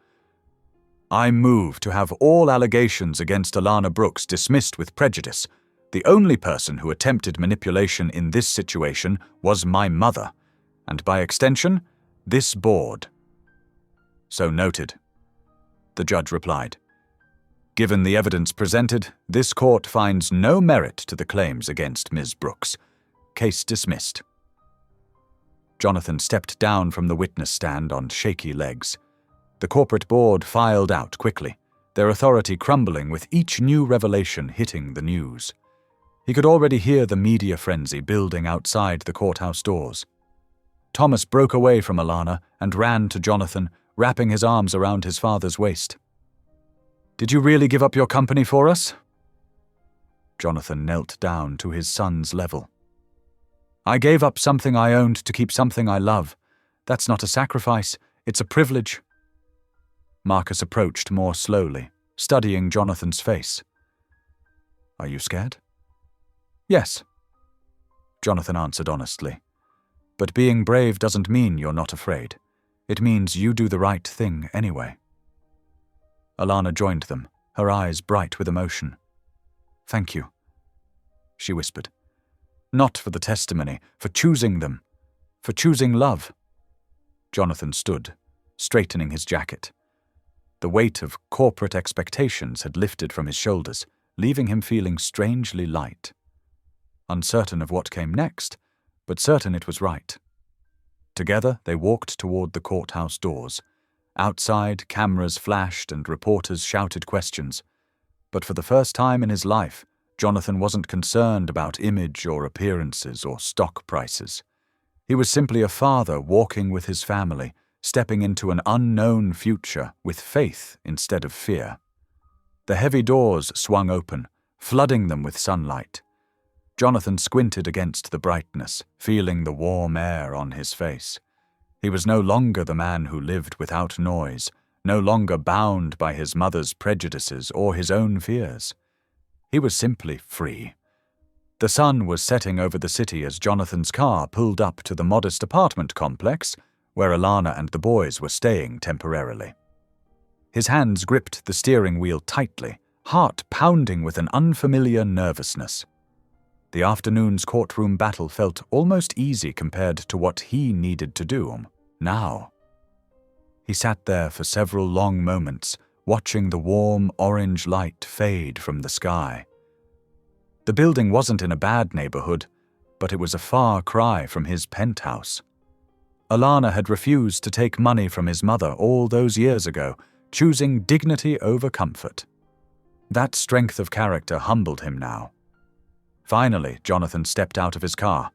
Speaker 1: I move to have all allegations against Alana Brooks dismissed with prejudice. The only person who attempted manipulation in this situation was my mother, and by extension, this board. So noted. The judge replied. Given the evidence presented, this court finds no merit to the claims against Ms. Brooks. Case dismissed. Jonathan stepped down from the witness stand on shaky legs. The corporate board filed out quickly, their authority crumbling with each new revelation hitting the news. He could already hear the media frenzy building outside the courthouse doors. Thomas broke away from Alana and ran to Jonathan, wrapping his arms around his father's waist. Did you really give up your company for us? Jonathan knelt down to his son's level. I gave up something I owned to keep something I love. That's not a sacrifice, it's a privilege. Marcus approached more slowly, studying Jonathan's face. Are you scared? Yes, Jonathan answered honestly. But being brave doesn't mean you're not afraid. It means you do the right thing anyway. Alana joined them, her eyes bright with emotion. Thank you, she whispered. Not for the testimony, for choosing them, for choosing love. Jonathan stood, straightening his jacket. The weight of corporate expectations had lifted from his shoulders, leaving him feeling strangely light. Uncertain of what came next, but certain it was right. Together they walked toward the courthouse doors. Outside, cameras flashed and reporters shouted questions. But for the first time in his life, Jonathan wasn't concerned about image or appearances or stock prices. He was simply a father walking with his family, stepping into an unknown future with faith instead of fear. The heavy doors swung open, flooding them with sunlight. Jonathan squinted against the brightness, feeling the warm air on his face. He was no longer the man who lived without noise, no longer bound by his mother's prejudices or his own fears. He was simply free. The sun was setting over the city as Jonathan's car pulled up to the modest apartment complex where Alana and the boys were staying temporarily. His hands gripped the steering wheel tightly, heart pounding with an unfamiliar nervousness. The afternoon's courtroom battle felt almost easy compared to what he needed to do now? He sat there for several long moments, watching the warm orange light fade from the sky. The building wasn't in a bad neighborhood, but it was a far cry from his penthouse. Alana had refused to take money from his mother all those years ago, choosing dignity over comfort. That strength of character humbled him now. Finally, Jonathan stepped out of his car.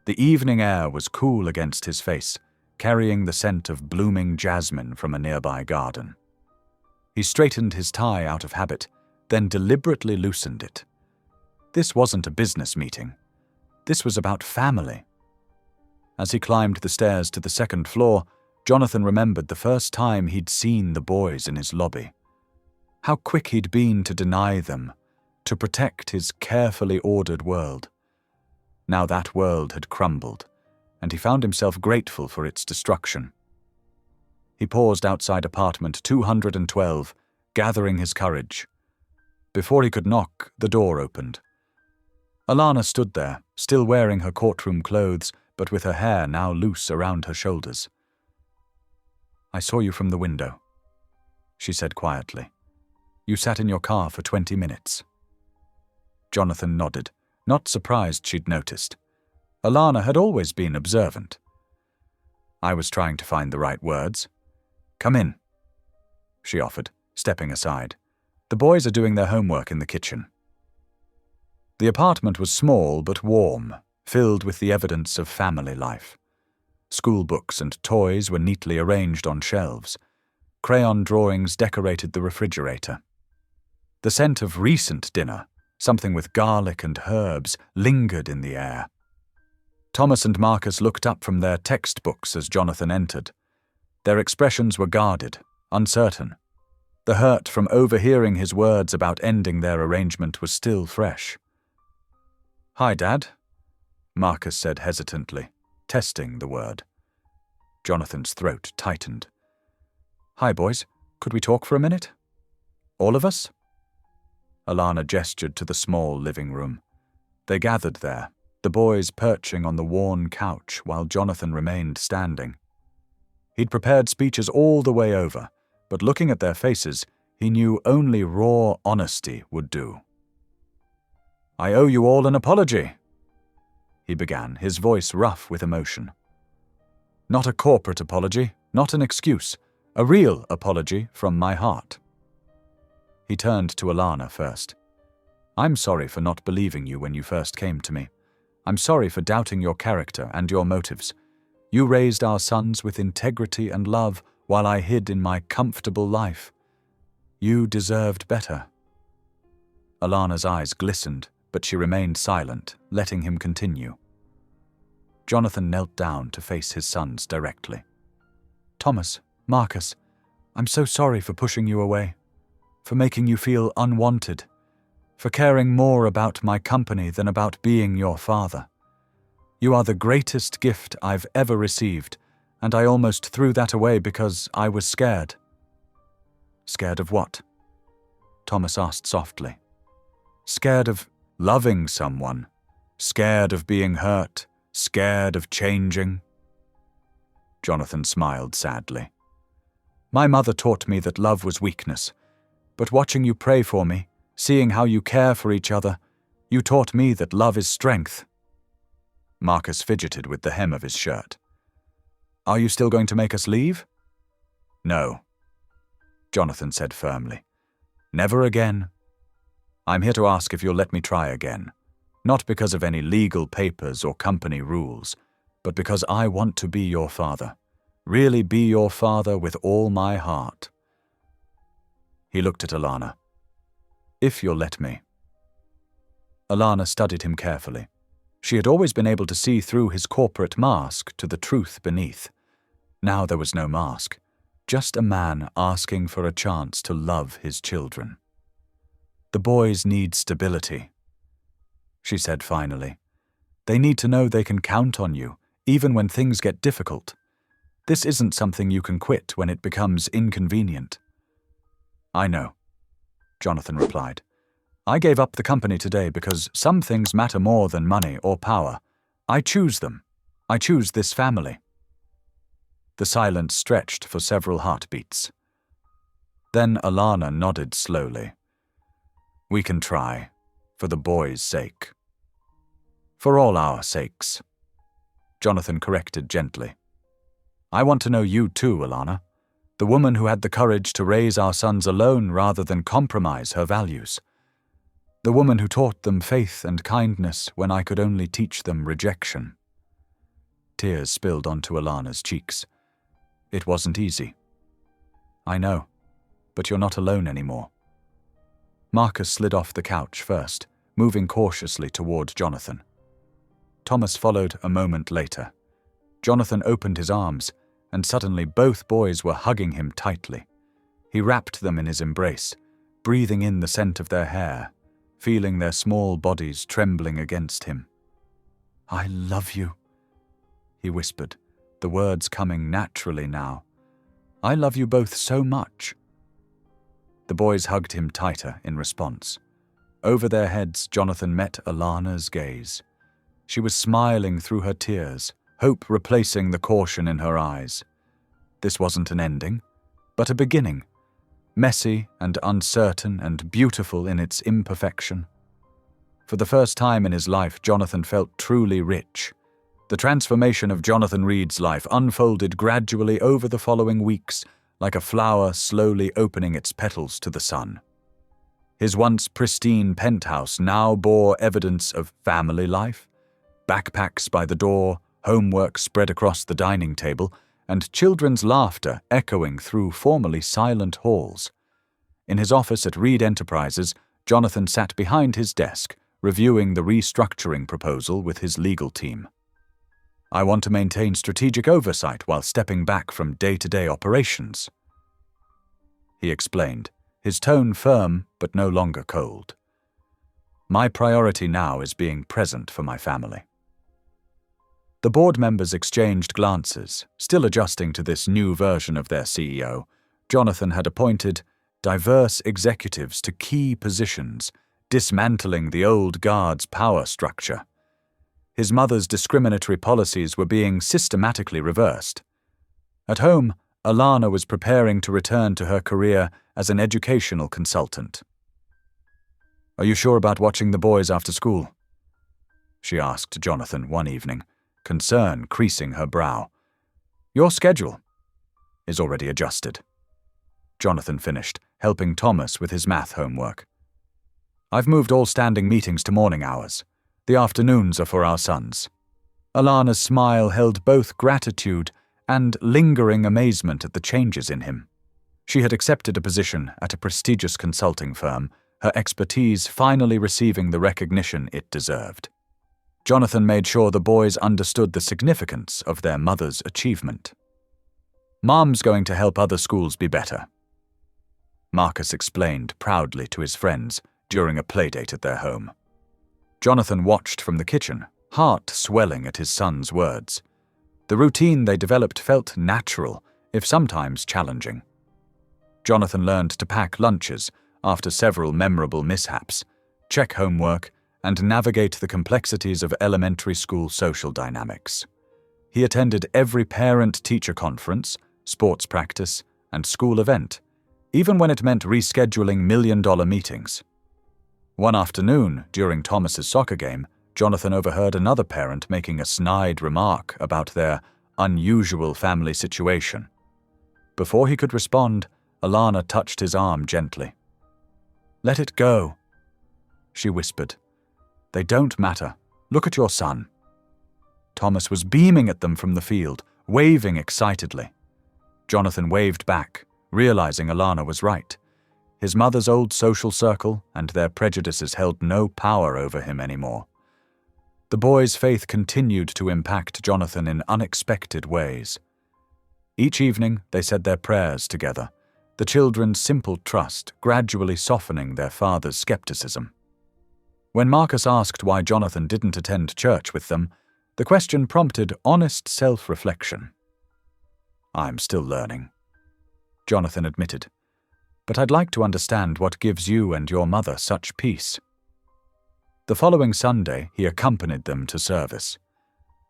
Speaker 1: The evening air was cool against his face, carrying the scent of blooming jasmine from a nearby garden. He straightened his tie out of habit, then deliberately loosened it. This wasn't a business meeting. This was about family. As he climbed the stairs to the second floor, Jonathan remembered the first time he'd seen the boys in his lobby. How quick he'd been to deny them, to protect his carefully ordered world. Now that world had crumbled, and he found himself grateful for its destruction. He paused outside apartment 212, gathering his courage. Before he could knock, the door opened. Alana stood there, still wearing her courtroom clothes, but with her hair now loose around her shoulders. "I saw you from the window," she said quietly. "You sat in your car for 20 minutes. Jonathan nodded, not surprised she'd noticed. Alana had always been observant. "I was trying to find the right words." "Come in," she offered, stepping aside. "The boys are doing their homework in the kitchen." The apartment was small but warm, filled with the evidence of family life. School books and toys were neatly arranged on shelves. Crayon drawings decorated the refrigerator. The scent of recent dinner, something with garlic and herbs, lingered in the air. Thomas and Marcus looked up from their textbooks as Jonathan entered. Their expressions were guarded, uncertain. The hurt from overhearing his words about ending their arrangement was still fresh. "Hi, Dad," Marcus said hesitantly, testing the word. Jonathan's throat tightened. "Hi, boys. Could we talk for a minute? All of us?" Alana gestured to the small living room. They gathered there, the boys perching on the worn couch while Jonathan remained standing. He'd prepared speeches all the way over, but looking at their faces, he knew only raw honesty would do. "I owe you all an apology," he began, his voice rough with emotion. "Not a corporate apology, not an excuse, a real apology from my heart." He turned to Alana first. "I'm sorry for not believing you when you first came to me. I'm sorry for doubting your character and your motives. You raised our sons with integrity and love while I hid in my comfortable life. You deserved better." Alana's eyes glistened, but she remained silent, letting him continue. Jonathan knelt down to face his sons directly. "Thomas, Marcus, I'm so sorry for pushing you away, for making you feel unwanted, for caring more about my company than about being your father. You are the greatest gift I've ever received, and I almost threw that away because I was scared." "Scared of what?" Thomas asked softly. "Scared of loving someone, scared of being hurt, scared of changing." Jonathan smiled sadly. "My mother taught me that love was weakness, but watching you pray for me, seeing how you care for each other, you taught me that love is strength." Marcus fidgeted with the hem of his shirt. "Are you still going to make us leave?" "No," Jonathan said firmly. "Never again. I'm here to ask if you'll let me try again, not because of any legal papers or company rules, but because I want to be your father, really be your father with all my heart." He looked at Alana. "If you'll let me." Alana studied him carefully. She had always been able to see through his corporate mask to the truth beneath. Now there was no mask, just a man asking for a chance to love his children. "The boys need stability," she said finally. "They need to know they can count on you, even when things get difficult. This isn't something you can quit when it becomes inconvenient." "I know," Jonathan replied. "I gave up the company today because some things matter more than money or power. I choose them. I choose this family." The silence stretched for several heartbeats. Then Alana nodded slowly. "We can try, for the boys' sake." "For all our sakes," Jonathan corrected gently. "I want to know you too, Alana, the woman who had the courage to raise our sons alone rather than compromise her values. The woman who taught them faith and kindness when I could only teach them rejection." Tears spilled onto Alana's cheeks. "It wasn't easy." "I know, but you're not alone anymore." Marcus slid off the couch first, moving cautiously toward Jonathan. Thomas followed a moment later. Jonathan opened his arms, and suddenly both boys were hugging him tightly. He wrapped them in his embrace, breathing in the scent of their hair, feeling their small bodies trembling against him. "I love you," he whispered, the words coming naturally now. "I love you both so much." The boys hugged him tighter in response. Over their heads, Jonathan met Alana's gaze. She was smiling through her tears, hope replacing the caution in her eyes. This wasn't an ending, but a beginning, messy and uncertain and beautiful in its imperfection. For the first time in his life, Jonathan felt truly rich. The transformation of Jonathan Reed's life unfolded gradually over the following weeks, like a flower slowly opening its petals to the sun. His once pristine penthouse now bore evidence of family life, backpacks by the door, homework spread across the dining table, and children's laughter echoing through formerly silent halls. In his office at Reed Enterprises, Jonathan sat behind his desk, reviewing the restructuring proposal with his legal team. "I want to maintain strategic oversight while stepping back from day-to-day operations," he explained, his tone firm but no longer cold. "My priority now is being present for my family." The board members exchanged glances, still adjusting to this new version of their CEO. Jonathan had appointed diverse executives to key positions, dismantling the old guard's power structure. His mother's discriminatory policies were being systematically reversed. At home, Alana was preparing to return to her career as an educational consultant. "Are you sure about watching the boys after school?" she asked Jonathan one evening, concern creasing her brow. "Your schedule is already adjusted," Jonathan finished, helping Thomas with his math homework. "I've moved all standing meetings to morning hours. The afternoons are for our sons." Alana's smile held both gratitude and lingering amazement at the changes in him. She had accepted a position at a prestigious consulting firm, her expertise finally receiving the recognition it deserved. Jonathan made sure the boys understood the significance of their mother's achievement. "Mom's going to help other schools be better," Marcus explained proudly to his friends during a playdate at their home. Jonathan watched from the kitchen, heart swelling at his son's words. The routine they developed felt natural, if sometimes challenging. Jonathan learned to pack lunches after several memorable mishaps, check homework, and navigate the complexities of elementary school social dynamics. He attended every parent-teacher conference, sports practice, and school event, even when it meant rescheduling million-dollar meetings. One afternoon, during Thomas's soccer game, Jonathan overheard another parent making a snide remark about their unusual family situation. Before he could respond, Alana touched his arm gently. "Let it go," she whispered. "They don't matter. Look at your son." Thomas was beaming at them from the field, waving excitedly. Jonathan waved back, realizing Alana was right. His mother's old social circle and their prejudices held no power over him anymore. The boys' faith continued to impact Jonathan in unexpected ways. Each evening, they said their prayers together, the children's simple trust gradually softening their father's skepticism. When Marcus asked why Jonathan didn't attend church with them, the question prompted honest self-reflection. "I'm still learning," Jonathan admitted, "but I'd like to understand what gives you and your mother such peace." The following Sunday, he accompanied them to service.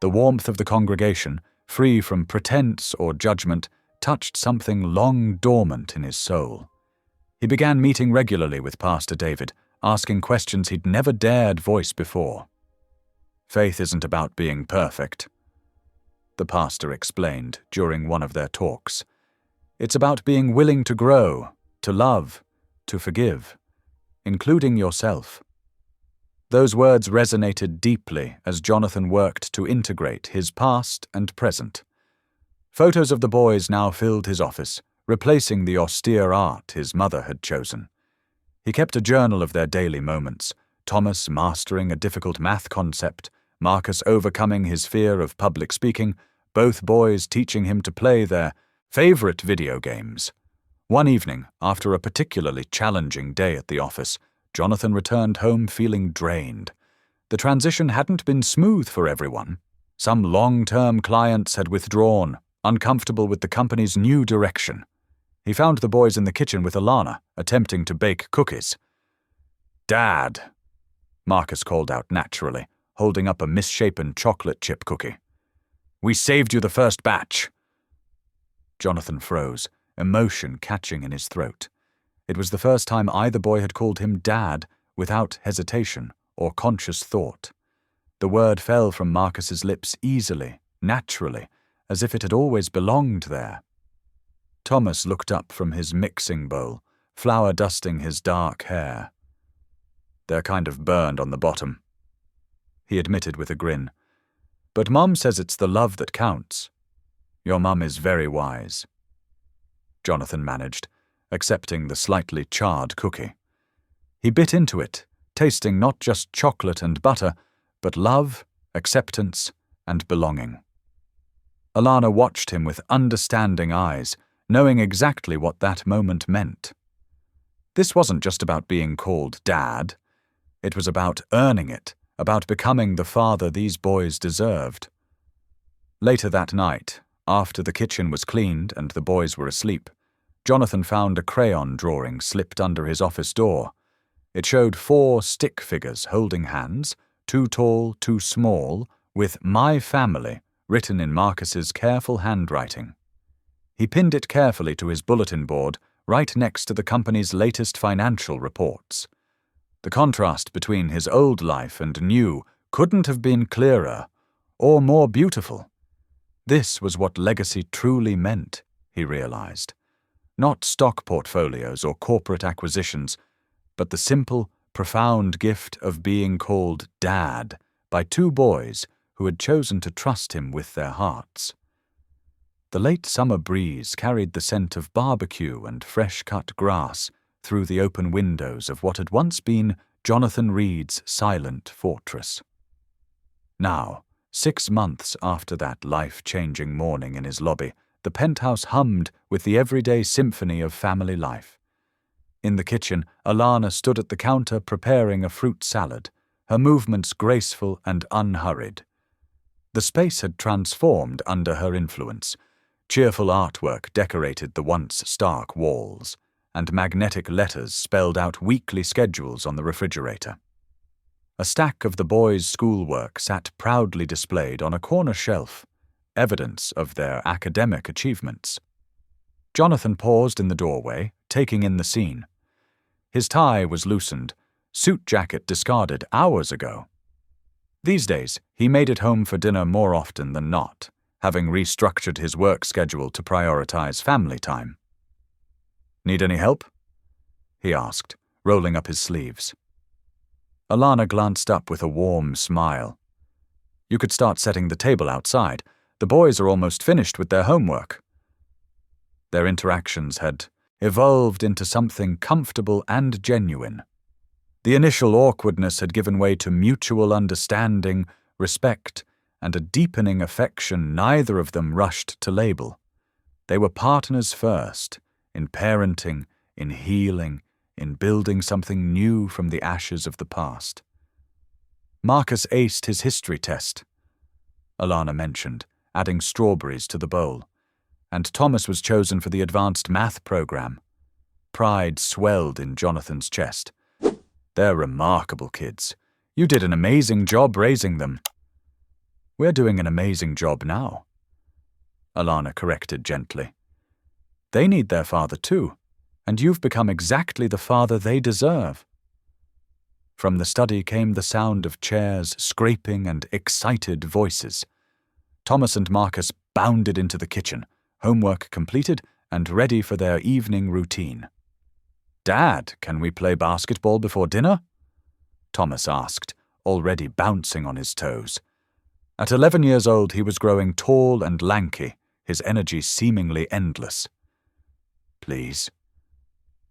Speaker 1: The warmth of the congregation, free from pretense or judgment, touched something long dormant in his soul. He began meeting regularly with Pastor David, asking questions he'd never dared voice before. "Faith isn't about being perfect," the pastor explained during one of their talks. "It's about being willing to grow, to love, to forgive, including yourself." Those words resonated deeply as Jonathan worked to integrate his past and present. Photos of the boys now filled his office, replacing the austere art his mother had chosen. He kept a journal of their daily moments, Thomas mastering a difficult math concept, Marcus overcoming his fear of public speaking, both boys teaching him to play their favorite video games. One evening, after a particularly challenging day at the office, Jonathan returned home feeling drained. The transition hadn't been smooth for everyone. Some long-term clients had withdrawn, uncomfortable with the company's new direction. He found the boys in the kitchen with Alana, attempting to bake cookies. "Dad," Marcus called out naturally, holding up a misshapen chocolate chip cookie. "We saved you the first batch." Jonathan froze, emotion catching in his throat. It was the first time either boy had called him Dad without hesitation or conscious thought. The word fell from Marcus's lips easily, naturally, as if it had always belonged there. Thomas looked up from his mixing bowl, flour dusting his dark hair. "They're kind of burned on the bottom," he admitted with a grin. "But Mom says it's the love that counts. Your mum is very wise." Jonathan managed, accepting the slightly charred cookie. He bit into it, tasting not just chocolate and butter, but love, acceptance, and belonging. Alana watched him with understanding eyes, knowing exactly what that moment meant. This wasn't just about being called Dad. It was about earning it, about becoming the father these boys deserved. Later that night, after the kitchen was cleaned and the boys were asleep, Jonathan found a crayon drawing slipped under his office door. It showed 4 stick figures holding hands, 2 tall, 2 small, with "My Family" written in Marcus's careful handwriting. He pinned it carefully to his bulletin board, right next to the company's latest financial reports. The contrast between his old life and new couldn't have been clearer or more beautiful. This was what legacy truly meant, he realized. Not stock portfolios or corporate acquisitions, but the simple, profound gift of being called Dad by 2 boys who had chosen to trust him with their hearts. The late summer breeze carried the scent of barbecue and fresh-cut grass through the open windows of what had once been Jonathan Reed's silent fortress. Now, 6 months after that life-changing morning in his lobby, the penthouse hummed with the everyday symphony of family life. In the kitchen, Alana stood at the counter preparing a fruit salad, her movements graceful and unhurried. The space had transformed under her influence. Cheerful artwork decorated the once stark walls, and magnetic letters spelled out weekly schedules on the refrigerator. A stack of the boys' schoolwork sat proudly displayed on a corner shelf, evidence of their academic achievements. Jonathan paused in the doorway, taking in the scene. His tie was loosened, suit jacket discarded hours ago. These days, he made it home for dinner more often than not, having restructured his work schedule to prioritize family time. "Need any help?" he asked, rolling up his sleeves. Alana glanced up with a warm smile. "You could start setting the table outside. The boys are almost finished with their homework." Their interactions had evolved into something comfortable and genuine. The initial awkwardness had given way to mutual understanding, respect, and a deepening affection neither of them rushed to label. They were partners first, in parenting, in healing, in building something new from the ashes of the past. "Marcus aced his history test," Alana mentioned, adding strawberries to the bowl. "And Thomas was chosen for the advanced math program." Pride swelled in Jonathan's chest. "They're remarkable kids. You did an amazing job raising them." "We're doing an amazing job now." Alana corrected gently. They need their father too, and you've become exactly the father they deserve. From the study came the sound of chairs scraping and excited voices. Thomas and Marcus bounded into the kitchen, homework completed and ready for their evening routine. "Dad, can we play basketball before dinner?" Thomas asked, already bouncing on his toes. At 11 years old, he was growing tall and lanky, his energy seemingly endless. "Please,"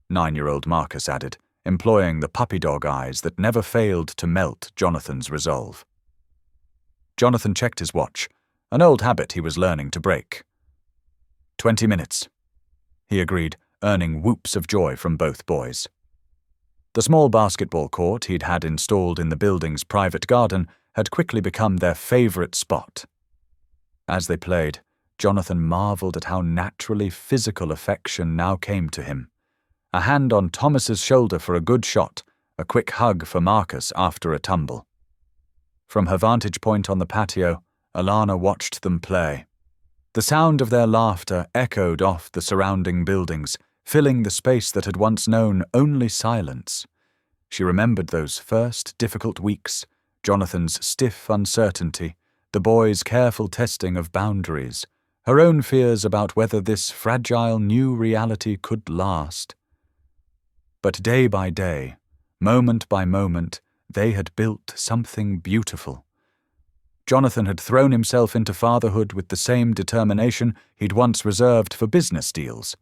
Speaker 1: 9-year-old Marcus added, employing the puppy dog eyes that never failed to melt Jonathan's resolve. Jonathan checked his watch, an old habit he was learning to break. 20 minutes, he agreed, earning whoops of joy from both boys. The small basketball court he'd had installed in the building's private garden had quickly become their favorite spot. As they played, Jonathan marveled at how naturally physical affection now came to him. A hand on Thomas's shoulder for a good shot, a quick hug for Marcus after a tumble. From her vantage point on the patio, Alana watched them play. The sound of their laughter echoed off the surrounding buildings, filling the space that had once known only silence. She remembered those first difficult weeks, Jonathan's stiff uncertainty, the boys' careful testing of boundaries, her own fears about whether this fragile new reality could last. But day by day, moment by moment, they had built something beautiful. Jonathan had thrown himself into fatherhood with the same determination he'd once reserved for business deals.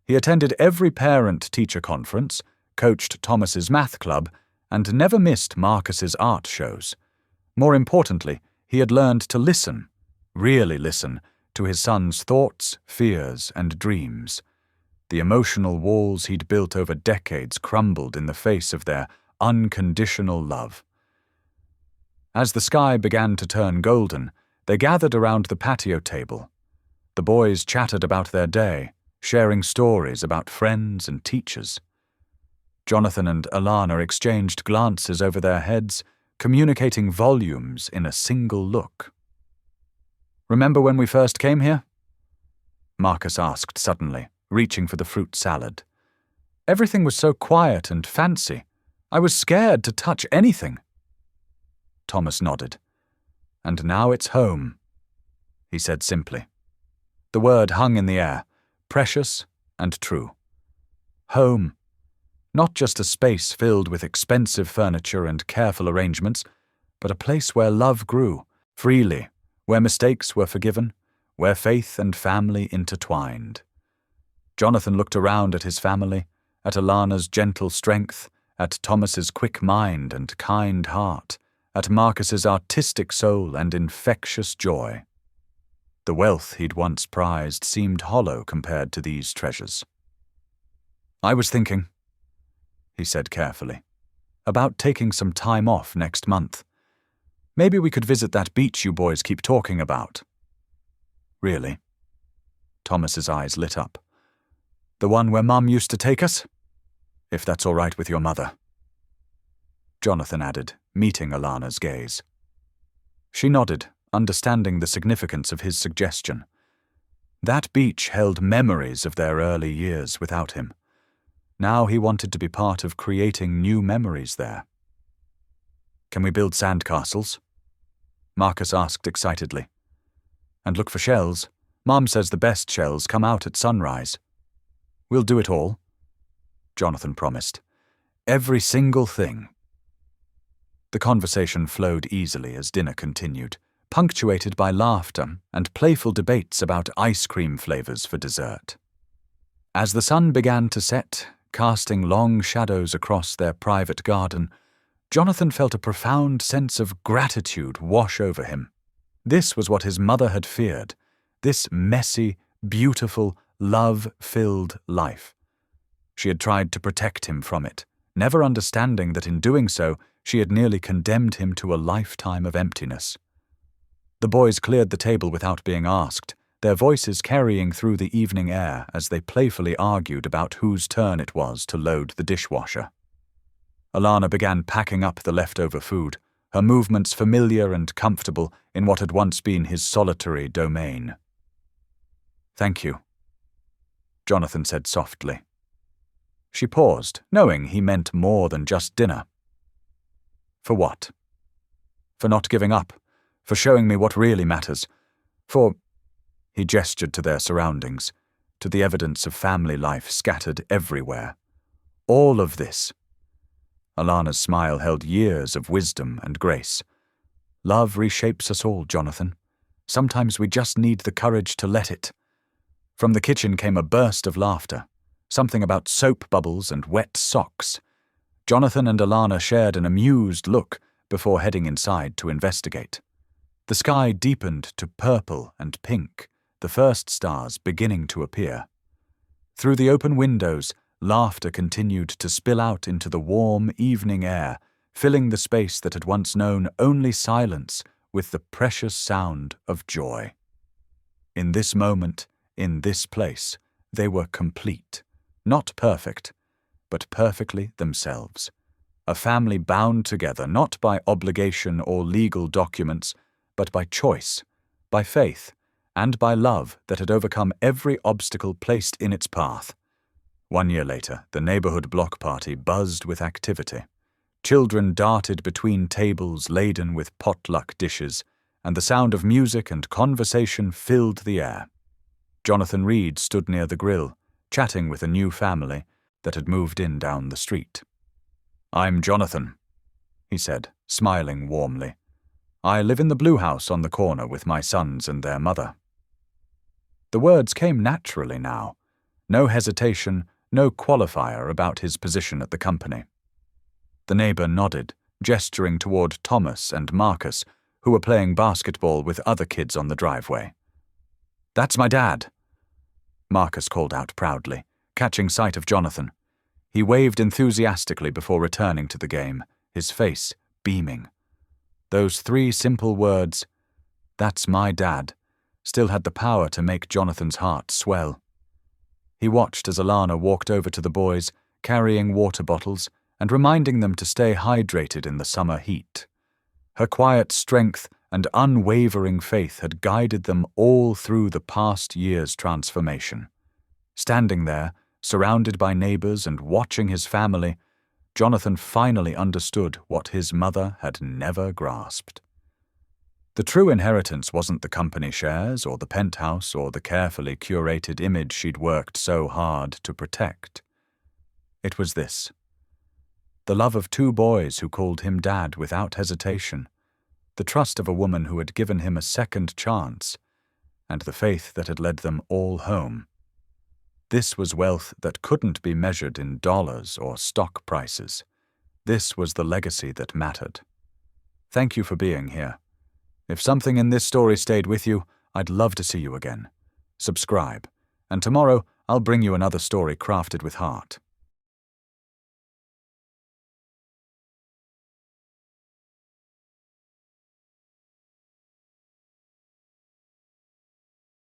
Speaker 1: He attended every parent-teacher conference, coached Thomas's math club, and never missed Marcus's art shows. More importantly, he had learned to listen, really listen, to his son's thoughts, fears, and dreams. The emotional walls he'd built over decades crumbled in the face of their unconditional love. As the sky began to turn golden, they gathered around the patio table. The boys chattered about their day, sharing stories about friends and teachers. Jonathan and Alana exchanged glances over their heads, communicating volumes in a single look. "Remember when we first came here?" Marcus asked suddenly, reaching for the fruit salad. "Everything was so quiet and fancy. I was scared to touch anything." Thomas nodded. "And now it's home," he said simply. The word hung in the air, precious and true. Home. Not just a space filled with expensive furniture and careful arrangements, but a place where love grew, freely, where mistakes were forgiven, where faith and family intertwined. Jonathan looked around at his family, at Alana's gentle strength, at Thomas's quick mind and kind heart, at Marcus's artistic soul and infectious joy. The wealth he'd once prized seemed hollow compared to these treasures. "I was thinking," he said carefully, "about taking some time off next month. Maybe we could visit that beach you boys keep talking about." "Really?" Thomas's eyes lit up. "The one where Mum used to take us? If that's all right with your mother." Jonathan added, meeting Alana's gaze. She nodded, understanding the significance of his suggestion. That beach held memories of their early years without him. Now he wanted to be part of creating new memories there. "Can we build sand castles?" Marcus asked excitedly. "And look for shells. Mom says the best shells come out at sunrise." "We'll do it all," Jonathan promised. "Every single thing." The conversation flowed easily as dinner continued, punctuated by laughter and playful debates about ice cream flavors for dessert. As the sun began to set, casting long shadows across their private garden, Jonathan felt a profound sense of gratitude wash over him. This was what his mother had feared, this messy, beautiful, love-filled life. She had tried to protect him from it, never understanding that in doing so, she had nearly condemned him to a lifetime of emptiness. The boys cleared the table without being asked, their voices carrying through the evening air as they playfully argued about whose turn it was to load the dishwasher. Alana began packing up the leftover food, her movements familiar and comfortable in what had once been his solitary domain. "Thank you," Jonathan said softly. She paused, knowing he meant more than just dinner. "For what?" "For not giving up, for showing me what really matters, for—" He gestured to their surroundings, to the evidence of family life scattered everywhere. All of this. Alana's smile held years of wisdom and grace. "Love reshapes us all, Jonathan. Sometimes we just need the courage to let it." From the kitchen came a burst of laughter, something about soap bubbles and wet socks. Jonathan and Alana shared an amused look before heading inside to investigate. The sky deepened to purple and pink, the first stars beginning to appear. Through the open windows, laughter continued to spill out into the warm evening air, filling the space that had once known only silence with the precious sound of joy. In this moment, in this place, they were complete, not perfect, but perfectly themselves. A family bound together not by obligation or legal documents, but by choice, by faith, and by love that had overcome every obstacle placed in its path. 1 year later, the neighborhood block party buzzed with activity. Children darted between tables laden with potluck dishes, and the sound of music and conversation filled the air. Jonathan Reed stood near the grill, chatting with a new family that had moved in down the street. "I'm Jonathan," he said, smiling warmly. "I live in the blue house on the corner with my sons and their mother." The words came naturally now. No hesitation, no qualifier about his position at the company. The neighbor nodded, gesturing toward Thomas and Marcus, who were playing basketball with other kids on the driveway. "That's my dad," Marcus called out proudly, catching sight of Jonathan. He waved enthusiastically before returning to the game, his face beaming. Those 3 simple words, "That's my dad," still had the power to make Jonathan's heart swell. He watched as Alana walked over to the boys, carrying water bottles and reminding them to stay hydrated in the summer heat. Her quiet strength and unwavering faith had guided them all through the past year's transformation. Standing there, surrounded by neighbors and watching his family, Jonathan finally understood what his mother had never grasped. The true inheritance wasn't the company shares or the penthouse or the carefully curated image she'd worked so hard to protect. It was this: the love of 2 boys who called him Dad without hesitation, the trust of a woman who had given him a second chance, and the faith that had led them all home. This was wealth that couldn't be measured in dollars or stock prices. This was the legacy that mattered. Thank you for being here. If something in this story stayed with you, I'd love to see you again. Subscribe, and tomorrow I'll bring you another story crafted with heart.